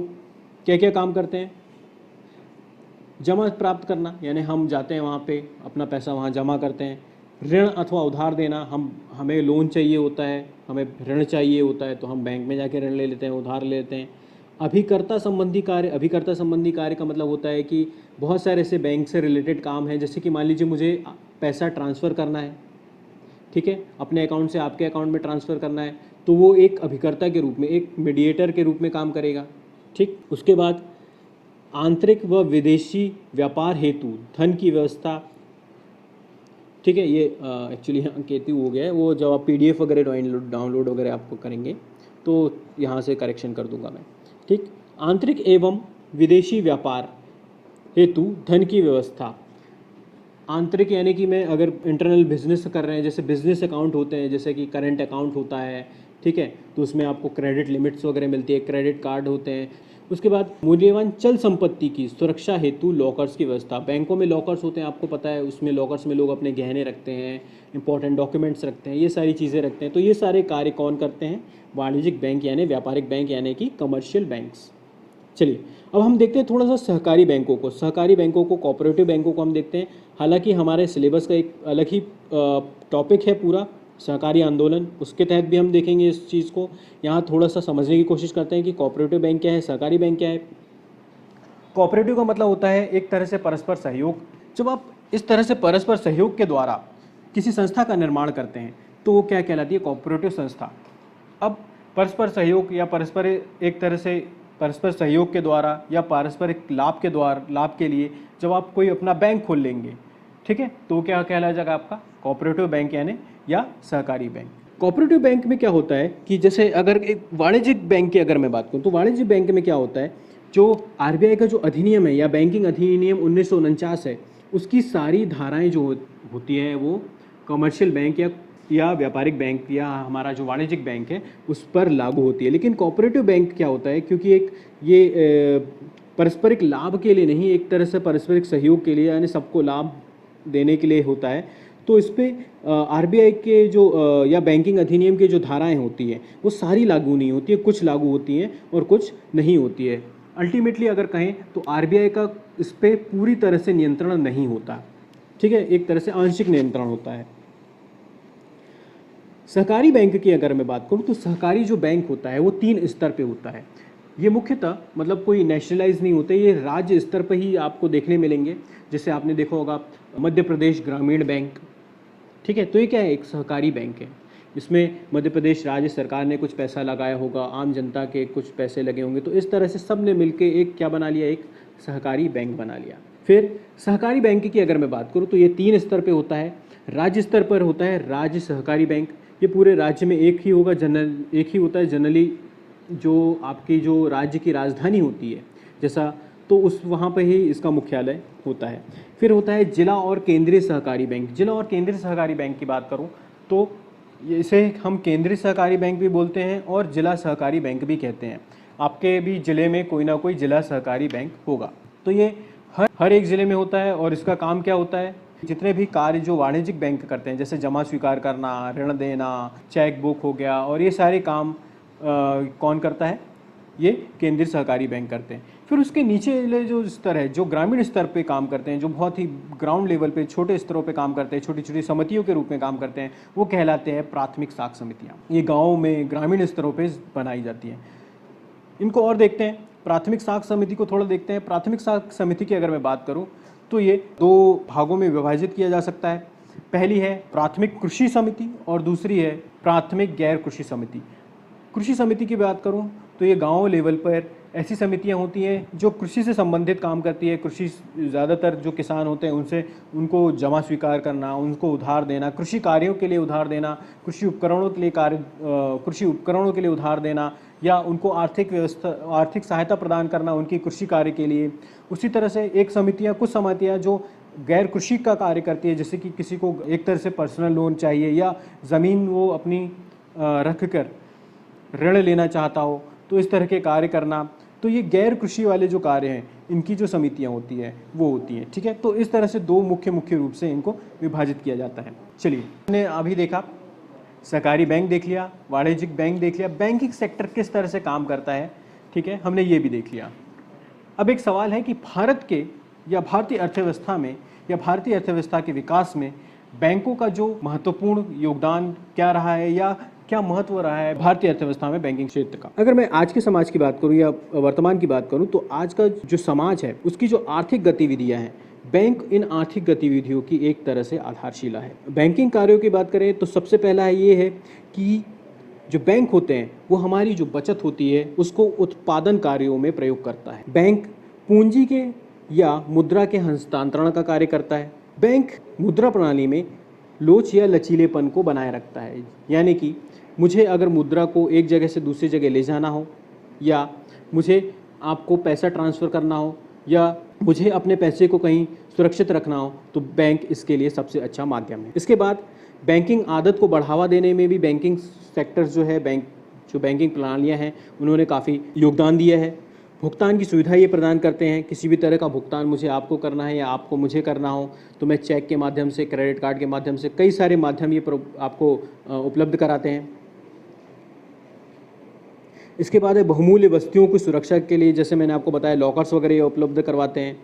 Speaker 1: क्या क्या काम करते हैं। जमा प्राप्त करना, यानी हम जाते हैं वहाँ पे अपना पैसा वहाँ जमा करते हैं। ऋण अथवा उधार देना, हमें लोन चाहिए होता है, हमें ऋण चाहिए होता है तो हम बैंक में जाके ऋण ले लेते हैं, उधार ले लेते हैं। अभिकर्ता संबंधी कार्य, अभिकर्ता संबंधी कार्य का मतलब होता है कि बहुत सारे ऐसे बैंक से रिलेटेड काम हैं, जैसे कि मान लीजिए मुझे पैसा ट्रांसफ़र करना है, ठीक है, अपने अकाउंट से आपके अकाउंट में ट्रांसफ़र करना है, तो वो एक अभिकर्ता के रूप में, एक मीडिएटर के रूप में काम करेगा, ठीक। उसके बाद आंतरिक व विदेशी व्यापार हेतु धन की व्यवस्था, ठीक है। ये एक्चुअली यहाँ केतु हो गया है, वो जब आप पीडीएफ वगैरह डाउनलोड वगैरह आपको करेंगे तो यहाँ से करेक्शन कर दूंगा मैं, ठीक। आंतरिक एवं विदेशी व्यापार हेतु धन की व्यवस्था। आंतरिक यानी कि मैं अगर इंटरनल बिजनेस कर रहे हैं, जैसे बिजनेस अकाउंट होते हैं, जैसे कि करंट अकाउंट होता है, ठीक है, तो उसमें आपको क्रेडिट लिमिट्स वगैरह मिलती है, क्रेडिट कार्ड होते हैं। उसके बाद मूल्यवान चल संपत्ति की सुरक्षा हेतु लॉकर्स की व्यवस्था। बैंकों में लॉकर्स होते हैं, आपको पता है, उसमें लॉकर्स में लोग अपने गहने रखते हैं, इंपॉर्टेंट डॉक्यूमेंट्स रखते हैं, ये सारी चीज़ें रखते हैं। तो ये सारे कार्य कौन करते हैं, वाणिज्यिक बैंक यानी व्यापारिक बैंक यानी कि कमर्शियल बैंक्स। चलिए अब हम देखते हैं थोड़ा सा सहकारी बैंकों को। सहकारी बैंकों को, कोऑपरेटिव बैंकों को हम देखते हैं। हालांकि हमारे सिलेबस का एक अलग ही टॉपिक है पूरा सहकारी आंदोलन, उसके तहत भी हम देखेंगे इस चीज़ को। यहाँ थोड़ा सा समझने की कोशिश करते हैं कि कोऑपरेटिव बैंक क्या है, सहकारी बैंक क्या है। कोऑपरेटिव का मतलब होता है एक तरह से परस्पर सहयोग। जब आप इस तरह से परस्पर सहयोग के द्वारा किसी संस्था का निर्माण करते हैं तो वो क्या कहलाती है, कोऑपरेटिव संस्था। अब परस्पर सहयोग या परस्पर एक तरह से परस्पर सहयोग के द्वारा या पारस्परिक लाभ के लिए जब आप कोई अपना बैंक खोल लेंगे, ठीक है, तो क्या कहला जाएगा आपका, कोऑपरेटिव बैंक यानी या सहकारी बैंक। कोऑपरेटिव बैंक में क्या होता है कि जैसे अगर एक वाणिज्यिक बैंक की अगर मैं बात करूँ तो वाणिज्यिक बैंक में क्या होता है, जो आरबीआई का जो अधिनियम है या बैंकिंग अधिनियम 1949 है, उसकी सारी धाराएं जो होती है वो कमर्शियल बैंक या व्यापारिक बैंक या हमारा जो वाणिज्यिक बैंक है उस पर लागू होती है। लेकिन कोऑपरेटिव बैंक क्या होता है, क्योंकि एक ये पारस्परिक लाभ के लिए नहीं, एक तरह से पारस्परिक सहयोग के लिए यानी सबको लाभ देने के लिए होता है, तो इस पर आरबीआई के जो या बैंकिंग अधिनियम की जो धाराएं होती हैं वो सारी लागू नहीं होती है, कुछ लागू होती हैं और कुछ नहीं होती है। अल्टीमेटली अगर कहें तो आरबीआई का इस पर पूरी तरह से नियंत्रण नहीं होता, ठीक है, एक तरह से आंशिक नियंत्रण होता है। सहकारी बैंक की अगर मैं बात करूं तो सहकारी जो बैंक होता है वो 3 स्तर पे होता है। ये मुख्यतः मतलब कोई नेशनलाइज नहीं होते, ये राज्य स्तर पर ही आपको देखने मिलेंगे। जैसे आपने देखा होगा मध्य प्रदेश ग्रामीण बैंक, ठीक है, तो ये क्या है, एक सहकारी बैंक है। इसमें मध्य प्रदेश राज्य सरकार ने कुछ पैसा लगाया होगा, आम जनता के कुछ पैसे लगे होंगे, तो इस तरह से सब ने मिलकर एक क्या बना लिया, एक सहकारी बैंक बना लिया। फिर सहकारी बैंक की अगर मैं बात करूँ तो ये 3 स्तर पे होता है। राज्य स्तर पर होता है राज्य सहकारी बैंक, ये पूरे राज्य में एक ही होता है जनरली, जो आपकी जो राज्य की राजधानी होती है जैसा, तो उस वहाँ पे ही इसका मुख्यालय होता है। फिर होता है जिला और केंद्रीय सहकारी बैंक। जिला और केंद्रीय सहकारी बैंक की बात करूँ तो इसे हम केंद्रीय सहकारी बैंक भी बोलते हैं और जिला सहकारी बैंक भी कहते हैं। आपके भी ज़िले में कोई ना कोई जिला सहकारी बैंक होगा। तो ये हर एक ज़िले में होता है और इसका काम क्या होता है, जितने भी कार्य जो वाणिज्यिक बैंक करते हैं, जैसे जमा स्वीकार करना, ऋण देना, चेक बुक हो गया, और ये सारे काम कौन करता है, ये केंद्रीय सहकारी बैंक करते हैं। फिर उसके नीचे वाले जो स्तर है, जो ग्रामीण स्तर पे काम करते हैं, जो बहुत ही ग्राउंड लेवल पे छोटे स्तरों पे काम करते हैं, छोटी छोटी समितियों के रूप में काम करते हैं, वो कहलाते हैं प्राथमिक साख समितियाँ। ये गाँव में ग्रामीण स्तरों पर बनाई जाती हैं। इनको और देखते हैं, प्राथमिक साख समिति को थोड़ा देखते हैं। प्राथमिक साख समिति की अगर मैं बात करूं तो ये दो भागों में विभाजित किया जा सकता है। पहली है प्राथमिक कृषि समिति और दूसरी है प्राथमिक गैर कृषि समिति। कृषि समिति की बात करूं तो ये गांव लेवल पर ऐसी समितियां होती हैं जो कृषि से संबंधित काम करती है। कृषि ज़्यादातर जो किसान होते हैं उनसे उनको जमा स्वीकार करना, उनको उधार देना, कृषि कार्यों के लिए उधार देना, कृषि उपकरणों के लिए उधार देना, या उनको आर्थिक सहायता प्रदान करना उनकी कृषि कार्य के लिए। उसी तरह से कुछ समितियाँ जो गैर कृषि का कार्य करती है, जैसे कि किसी को एक तरह से पर्सनल लोन चाहिए या ज़मीन वो अपनी रख कर ऋण लेना चाहता हो, तो इस तरह के कार्य करना। तो ये गैर कृषि वाले जो कार्य हैं, इनकी जो समितियाँ होती है वो होती हैं। ठीक है, तो इस तरह से दो मुख्य रूप से इनको विभाजित किया जाता है। चलिए, हमने अभी देखा सहकारी बैंक देख लिया, वाणिज्यिक बैंक देख लिया, बैंकिंग सेक्टर किस तरह से काम करता है। ठीक है, हमने ये भी देख लिया। अब एक सवाल है कि भारत के या भारतीय अर्थव्यवस्था में या भारतीय अर्थव्यवस्था के विकास में बैंकों का जो महत्वपूर्ण योगदान क्या रहा है या क्या महत्व रहा है भारतीय अर्थव्यवस्था में बैंकिंग क्षेत्र का। अगर मैं आज के समाज की बात करूं या वर्तमान की बात करूं तो आज का जो समाज है उसकी जो आर्थिक गतिविधियां हैं, बैंक इन आर्थिक गतिविधियों की एक तरह से आधारशिला है। बैंकिंग कार्यों की बात करें तो सबसे पहला ये है कि जो बैंक होते हैं वो हमारी जो बचत होती है उसको उत्पादन कार्यों में प्रयोग करता है। बैंक पूंजी के या मुद्रा के हस्तांतरण का कार्य करता है। बैंक मुद्रा प्रणाली में लोच या लचीलेपन को बनाए रखता है, यानी कि मुझे अगर मुद्रा को एक जगह से दूसरी जगह ले जाना हो, या मुझे आपको पैसा ट्रांसफ़र करना हो, या मुझे अपने पैसे को कहीं सुरक्षित रखना हो, तो बैंक इसके लिए सबसे अच्छा माध्यम है। इसके बाद बैंकिंग आदत को बढ़ावा देने में भी बैंकिंग सेक्टर जो है, बैंकिंग प्रणालियाँ हैं, उन्होंने काफ़ी योगदान दिया है। भुगतान की सुविधा ये प्रदान करते हैं। किसी भी तरह का भुगतान मुझे आपको करना है या आपको मुझे करना हो तो मैं चेक के माध्यम से, क्रेडिट कार्ड के माध्यम से, कई सारे माध्यम ये आपको उपलब्ध कराते हैं। इसके बाद है बहुमूल्य वस्तुओं की सुरक्षा के लिए, जैसे मैंने आपको बताया, लॉकर्स वगैरह ये उपलब्ध करवाते हैं।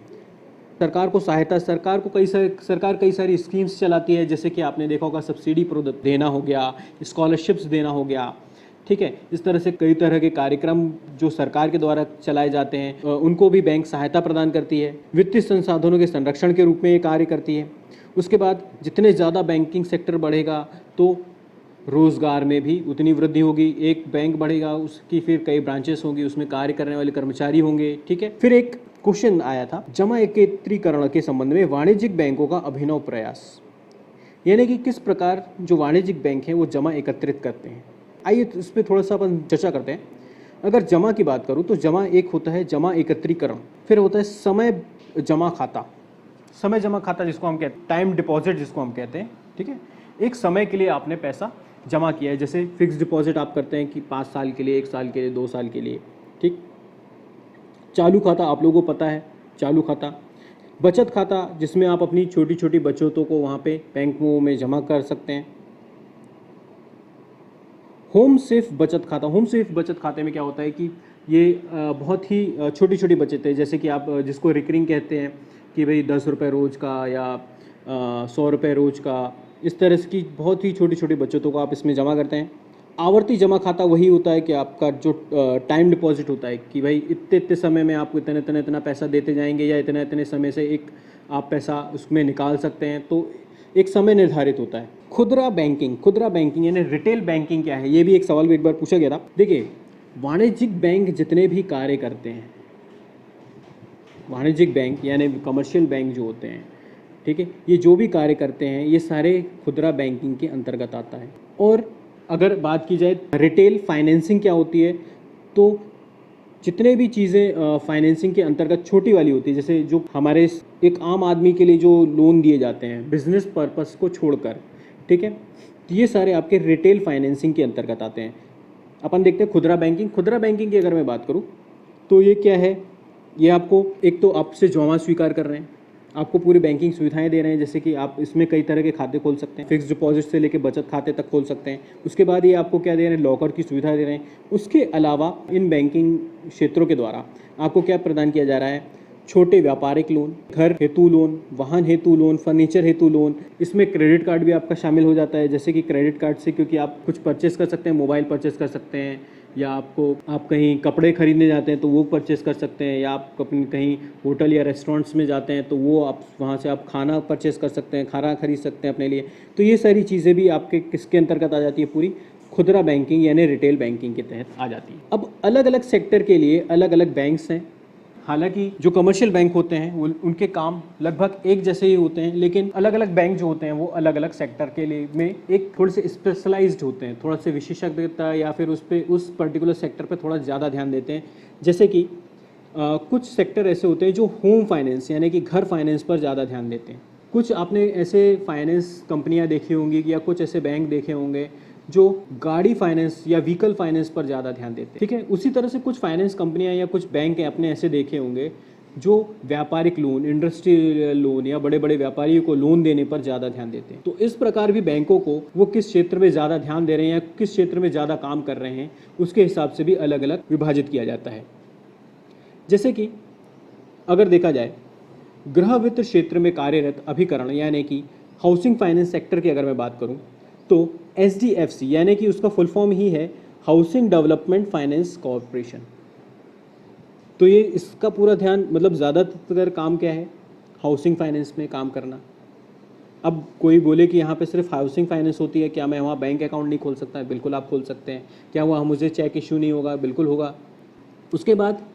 Speaker 1: सरकार को सरकार कई सारी स्कीम्स चलाती है, जैसे कि आपने देखा होगा सब्सिडी देना हो गया, स्कॉलरशिप्स देना हो गया। ठीक है, इस तरह से कई तरह के कार्यक्रम जो सरकार के द्वारा चलाए जाते हैं उनको भी बैंक सहायता प्रदान करती है। वित्तीय संसाधनों के संरक्षण के रूप में ये कार्य करती है। उसके बाद जितने ज़्यादा बैंकिंग सेक्टर बढ़ेगा तो रोज़गार में भी उतनी वृद्धि होगी। एक बैंक बढ़ेगा, उसकी फिर कई ब्रांचेस होंगी, उसमें कार्य करने वाले कर्मचारी होंगे। ठीक है, फिर एक क्वेश्चन आया था जमा एकत्रीकरण के संबंध में वाणिज्यिक बैंकों का अभिनव प्रयास, यानी कि किस प्रकार जो वाणिज्यिक बैंक हैं वो जमा एकत्रित करते हैं। आइए इस पर थोड़ा सा अपन चर्चा करते हैं। अगर जमा की बात करूं तो जमा एक होता है जमा एकत्रीकरण, फिर होता है समय जमा खाता जिसको हम कहते हैं, टाइम डिपॉजिट जिसको हम कहते हैं। ठीक है, एक समय के लिए आपने पैसा जमा किया है, जैसे फिक्स डिपॉजिट आप करते हैं कि 5 साल के लिए, 1 साल के लिए, 2 साल के लिए। ठीक, चालू खाता आप लोगों को पता है, चालू खाता। बचत खाता जिसमें आप अपनी छोटी छोटी बचतों को वहाँ पे बैंकों में जमा कर सकते हैं। होम सेफ बचत खाते में क्या होता है कि ये बहुत ही छोटी छोटी बचतें, जैसे कि आप जिसको रिकरिंग कहते हैं कि भाई 10 रुपये रोज़ का या 100 रुपये रोज़ का, इस तरह की बहुत ही छोटी छोटी बचतों को आप इसमें जमा करते हैं। आवर्ती जमा खाता वही होता है कि आपका जो टाइम डिपॉजिट होता है कि भाई इतने समय में आपको इतना पैसा देते जाएंगे या इतने समय से एक आप पैसा उसमें निकाल सकते हैं, तो एक समय निर्धारित होता है। खुदरा बैंकिंग यानी रिटेल बैंकिंग क्या है, ये भी एक सवाल एक बार पूछा गया था। देखिए, वाणिज्यिक बैंक जितने भी कार्य करते हैं, वाणिज्यिक बैंक यानी कमर्शियल बैंक जो होते हैं, ठीक है, ये जो भी कार्य करते हैं ये सारे खुदरा बैंकिंग के अंतर्गत आता है। और अगर बात की जाए रिटेल फाइनेंसिंग क्या होती है, तो जितने भी चीज़ें फाइनेंसिंग के अंतर्गत छोटी वाली होती है, जैसे जो हमारे एक आम आदमी के लिए जो लोन दिए जाते हैं बिजनेस पर्पस को छोड़कर, ठीक है, तो ये सारे आपके रिटेल फाइनेंसिंग के अंतर्गत आते हैं। अपन देखते हैं खुदरा बैंकिंग की अगर मैं बात करूँ तो ये क्या है, ये आपको एक तो आपसे जमा स्वीकार कर रहे हैं, आपको पूरी बैंकिंग सुविधाएं दे रहे हैं, जैसे कि आप इसमें कई तरह के खाते खोल सकते हैं, फिक्स डिपॉजिट से लेकर बचत खाते तक खोल सकते हैं। उसके बाद ये आपको क्या दे रहे हैं, लॉकर की सुविधा दे रहे हैं। उसके अलावा इन बैंकिंग क्षेत्रों के द्वारा आपको क्या प्रदान किया जा रहा है, छोटे व्यापारिक लोन, घर हेतु लोन, वाहन हेतु लोन, फर्नीचर हेतु लोन। इसमें क्रेडिट कार्ड भी आपका शामिल हो जाता है, जैसे कि क्रेडिट कार्ड से क्योंकि आप कुछ परचेस कर सकते हैं, मोबाइल परचेस कर सकते हैं, या आप कहीं कपड़े खरीदने जाते हैं तो वो परचेस कर सकते हैं, या आप अपनी कहीं होटल या रेस्टोरेंट्स में जाते हैं तो वो आप वहाँ से आप खाना परचेस कर सकते हैं, खाना खरीद सकते हैं अपने लिए। तो ये सारी चीज़ें भी आपके किसके अंतर्गत आ जाती है, पूरी खुदरा बैंकिंग यानी रिटेल बैंकिंग के तहत आ जाती है। अब अलग अलग सेक्टर के लिए अलग अलग बैंक्स हैं। हालांकि जो कमर्शियल बैंक होते हैं वो उनके काम लगभग एक जैसे ही होते हैं, लेकिन अलग अलग बैंक जो होते हैं वो अलग अलग सेक्टर के लिए में एक थोड़े से स्पेशलाइज्ड होते हैं, थोड़ा से विशेषज्ञता या फिर उस पर्टिकुलर सेक्टर पे थोड़ा ज़्यादा ध्यान देते हैं। जैसे कि कुछ सेक्टर ऐसे होते हैं जो होम फाइनेंस यानी कि घर फाइनेंस पर ज़्यादा ध्यान देते हैं। कुछ आपने ऐसे फाइनेंस कंपनियां देखी होंगी या कुछ ऐसे बैंक देखे होंगे जो गाड़ी फाइनेंस या व्हीकल फाइनेंस पर ज़्यादा ध्यान देते हैं। ठीक है, उसी तरह से कुछ फाइनेंस कंपनियां या कुछ बैंक अपने ऐसे देखे होंगे जो व्यापारिक लोन, इंडस्ट्रियल लोन या बड़े बड़े व्यापारियों को लोन देने पर ज़्यादा ध्यान देते हैं। तो इस प्रकार भी बैंकों को वो किस क्षेत्र में ज़्यादा ध्यान दे रहे हैं या किस क्षेत्र में ज़्यादा काम कर रहे हैं उसके हिसाब से भी अलग अलग विभाजित किया जाता है। जैसे कि अगर देखा जाए गृह वित्त क्षेत्र में कार्यरत अभिकरण यानी कि हाउसिंग फाइनेंस सेक्टर की अगर मैं बात करूं तो HDFC यानी कि उसका फुल फॉर्म ही है हाउसिंग डेवलपमेंट फाइनेंस कॉरपोरेशन। तो ये इसका पूरा ध्यान मतलब ज़्यादातर काम क्या है, हाउसिंग फाइनेंस में काम करना। अब कोई बोले कि यहाँ पे सिर्फ हाउसिंग फाइनेंस होती है, क्या मैं वहाँ बैंक अकाउंट नहीं खोल सकता? बिल्कुल आप खोल सकते हैं। क्या वहाँ मुझे चेक इशू नहीं होगा? बिल्कुल होगा। उसके बाद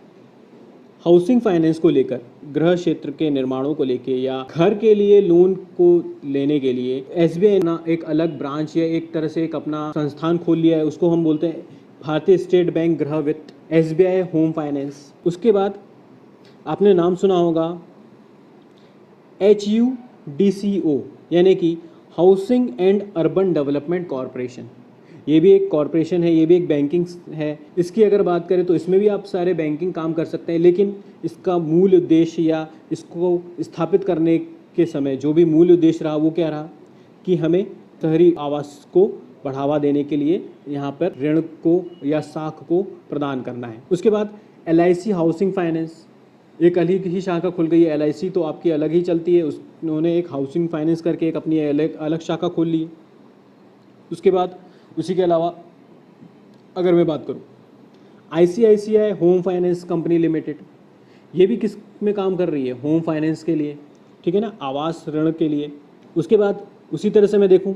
Speaker 1: हाउसिंग फाइनेंस को लेकर गृह क्षेत्र के निर्माणों को लेके या घर के लिए लोन को लेने के लिए SBI ना एक अलग ब्रांच या एक तरह से एक अपना संस्थान खोल लिया है, उसको हम बोलते हैं भारतीय स्टेट बैंक गृह वित्त, SBI होम फाइनेंस। उसके बाद आपने नाम सुना होगा HUDCO यानी कि housing and urban development corporation. ये भी एक कॉरपोरेशन है, ये भी एक बैंकिंग है। इसकी अगर बात करें तो इसमें भी आप सारे बैंकिंग काम कर सकते हैं, लेकिन इसका मूल उद्देश्य या इसको स्थापित करने के समय जो भी मूल उद्देश्य रहा वो क्या रहा कि हमें शहरी आवास को बढ़ावा देने के लिए यहाँ पर ऋण को या साख को प्रदान करना है। उसके बाद LIC हाउसिंग फाइनेंस, एक अलग ही शाखा खुल गई है। LIC तो आपकी अलग ही चलती है, उन्होंने एक हाउसिंग फाइनेंस करके एक अपनी अलग शाखा खोल ली। उसके बाद उसी के अलावा अगर मैं बात करूं ICICI home finance company limited, ये भी किस में काम कर रही है, होम फाइनेंस के लिए, ठीक है ना, आवास ऋण के लिए। उसके बाद उसी तरह से मैं देखूं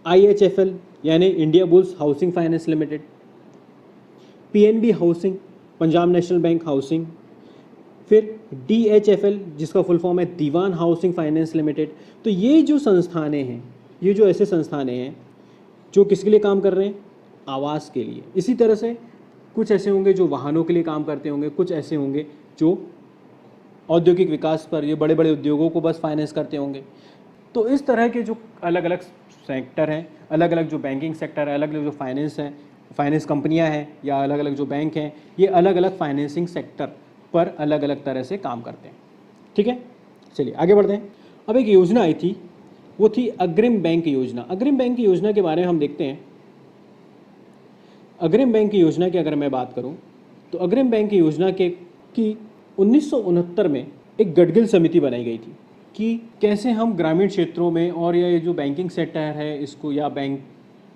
Speaker 1: IHFL यानी India bulls housing finance limited, PNB housing, Punjab national bank housing, फिर DHFL जिसका फुल फॉर्म है दीवान हाउसिंग फाइनेंस लिमिटेड। तो ये जो संस्थानें हैं, ये जो ऐसे संस्थानें हैं जो किसके लिए काम कर रहे हैं, आवास के लिए। इसी तरह से कुछ ऐसे होंगे जो वाहनों के लिए काम करते होंगे, कुछ ऐसे होंगे जो औद्योगिक विकास पर, ये बड़े बड़े उद्योगों को बस फाइनेंस करते होंगे। तो इस तरह के जो अलग अलग सेक्टर हैं, अलग अलग जो बैंकिंग सेक्टर है, अलग अलग जो फाइनेंस हैं, फाइनेंस कंपनियां हैं या अलग अलग जो बैंक हैं, ये अलग अलग फाइनेंसिंग सेक्टर पर अलग अलग तरह से काम करते हैं। ठीक है, चलिए आगे बढ़ते हैं। अब एक योजना आई थी, वो थी अग्रिम बैंक योजना। अग्रिम बैंक योजना के बारे में हम देखते हैं। अग्रिम बैंक योजना की अगर मैं बात करूं तो अग्रिम बैंक योजना की 1969 में एक गडगिल समिति बनाई गई थी कि कैसे हम ग्रामीण क्षेत्रों में और ये जो बैंकिंग सेक्टर है इसको या बैंक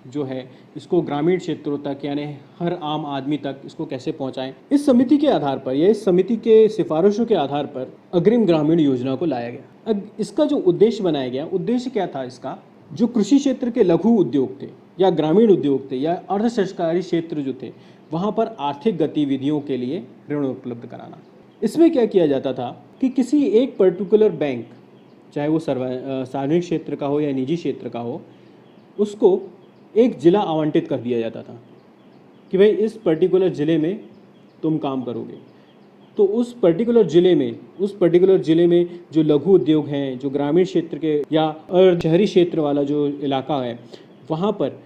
Speaker 1: जो है इसको ग्रामीण क्षेत्रों तक यानी हर आम आदमी तक इसको कैसे पहुंचाएं। इस समिति के आधार पर या इस समिति के सिफारिशों के आधार पर अग्रिम ग्रामीण योजना को लाया गया। अब इसका जो उद्देश्य बनाया गया, उद्देश्य क्या था इसका, जो कृषि क्षेत्र के लघु उद्योग थे या ग्रामीण उद्योग थे या अर्ध सरकारी क्षेत्र जो थे वहाँ पर आर्थिक गतिविधियों के लिए ऋण उपलब्ध कराना। इसमें क्या किया जाता था कि किसी एक पर्टिकुलर बैंक, चाहे वो सार्वजनिक क्षेत्र का हो या निजी क्षेत्र का हो, उसको एक ज़िला आवंटित कर दिया जाता था कि भाई इस पर्टिकुलर ज़िले में तुम काम करोगे। तो उस पर्टिकुलर ज़िले में जो लघु उद्योग हैं, जो ग्रामीण क्षेत्र के या शहरी क्षेत्र वाला जो इलाका है, वहाँ पर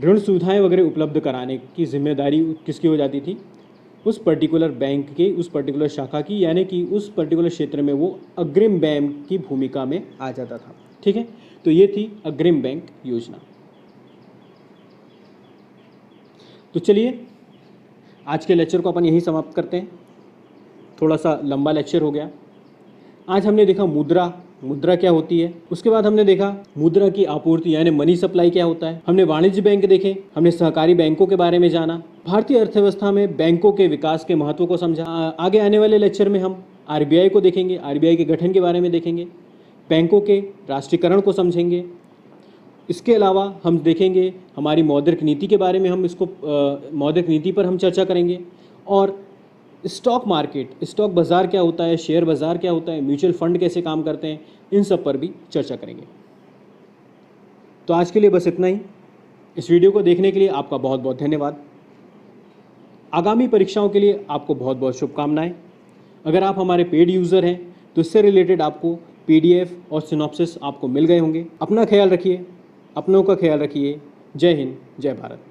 Speaker 1: ऋण सुविधाएं वगैरह उपलब्ध कराने की जिम्मेदारी किसकी हो जाती थी, उस पर्टिकुलर बैंक के उस पर्टिकुलर शाखा की, यानी कि उस पर्टिकुलर क्षेत्र में वो अग्रिम बैंक की भूमिका में आ जाता था। ठीक है, तो ये थी अग्रिम बैंक योजना। तो चलिए आज के लेक्चर को अपन यहीं समाप्त करते हैं। थोड़ा सा लंबा लेक्चर हो गया। आज हमने देखा मुद्रा, मुद्रा क्या होती है। उसके बाद हमने देखा मुद्रा की आपूर्ति यानी मनी सप्लाई क्या होता है। हमने वाणिज्य बैंक देखे, हमने सहकारी बैंकों के बारे में जाना, भारतीय अर्थव्यवस्था में बैंकों के विकास के महत्व को समझा। आगे आने वाले लेक्चर में हम आरबीआई को देखेंगे, आरबीआई के गठन के बारे में देखेंगे, बैंकों के राष्ट्रीयकरण को समझेंगे। इसके अलावा हम देखेंगे हमारी मौद्रिक नीति के बारे में, हम इसको मौद्रिक नीति पर हम चर्चा करेंगे, और स्टॉक मार्केट, स्टॉक बाज़ार क्या होता है, शेयर बाज़ार क्या होता है, म्यूचुअल फंड कैसे काम करते हैं, इन सब पर भी चर्चा करेंगे। तो आज के लिए बस इतना ही। इस वीडियो को देखने के लिए आपका बहुत बहुत धन्यवाद। आगामी परीक्षाओं के लिए आपको बहुत बहुत शुभकामनाएं। अगर आप हमारे पेड यूज़र हैं तो इससे रिलेटेड आपको पीडीएफ और सिनॉप्सिस आपको मिल गए होंगे। अपना ख्याल रखिए, अपनों का ख्याल रखिए। जय हिंद, जय भारत।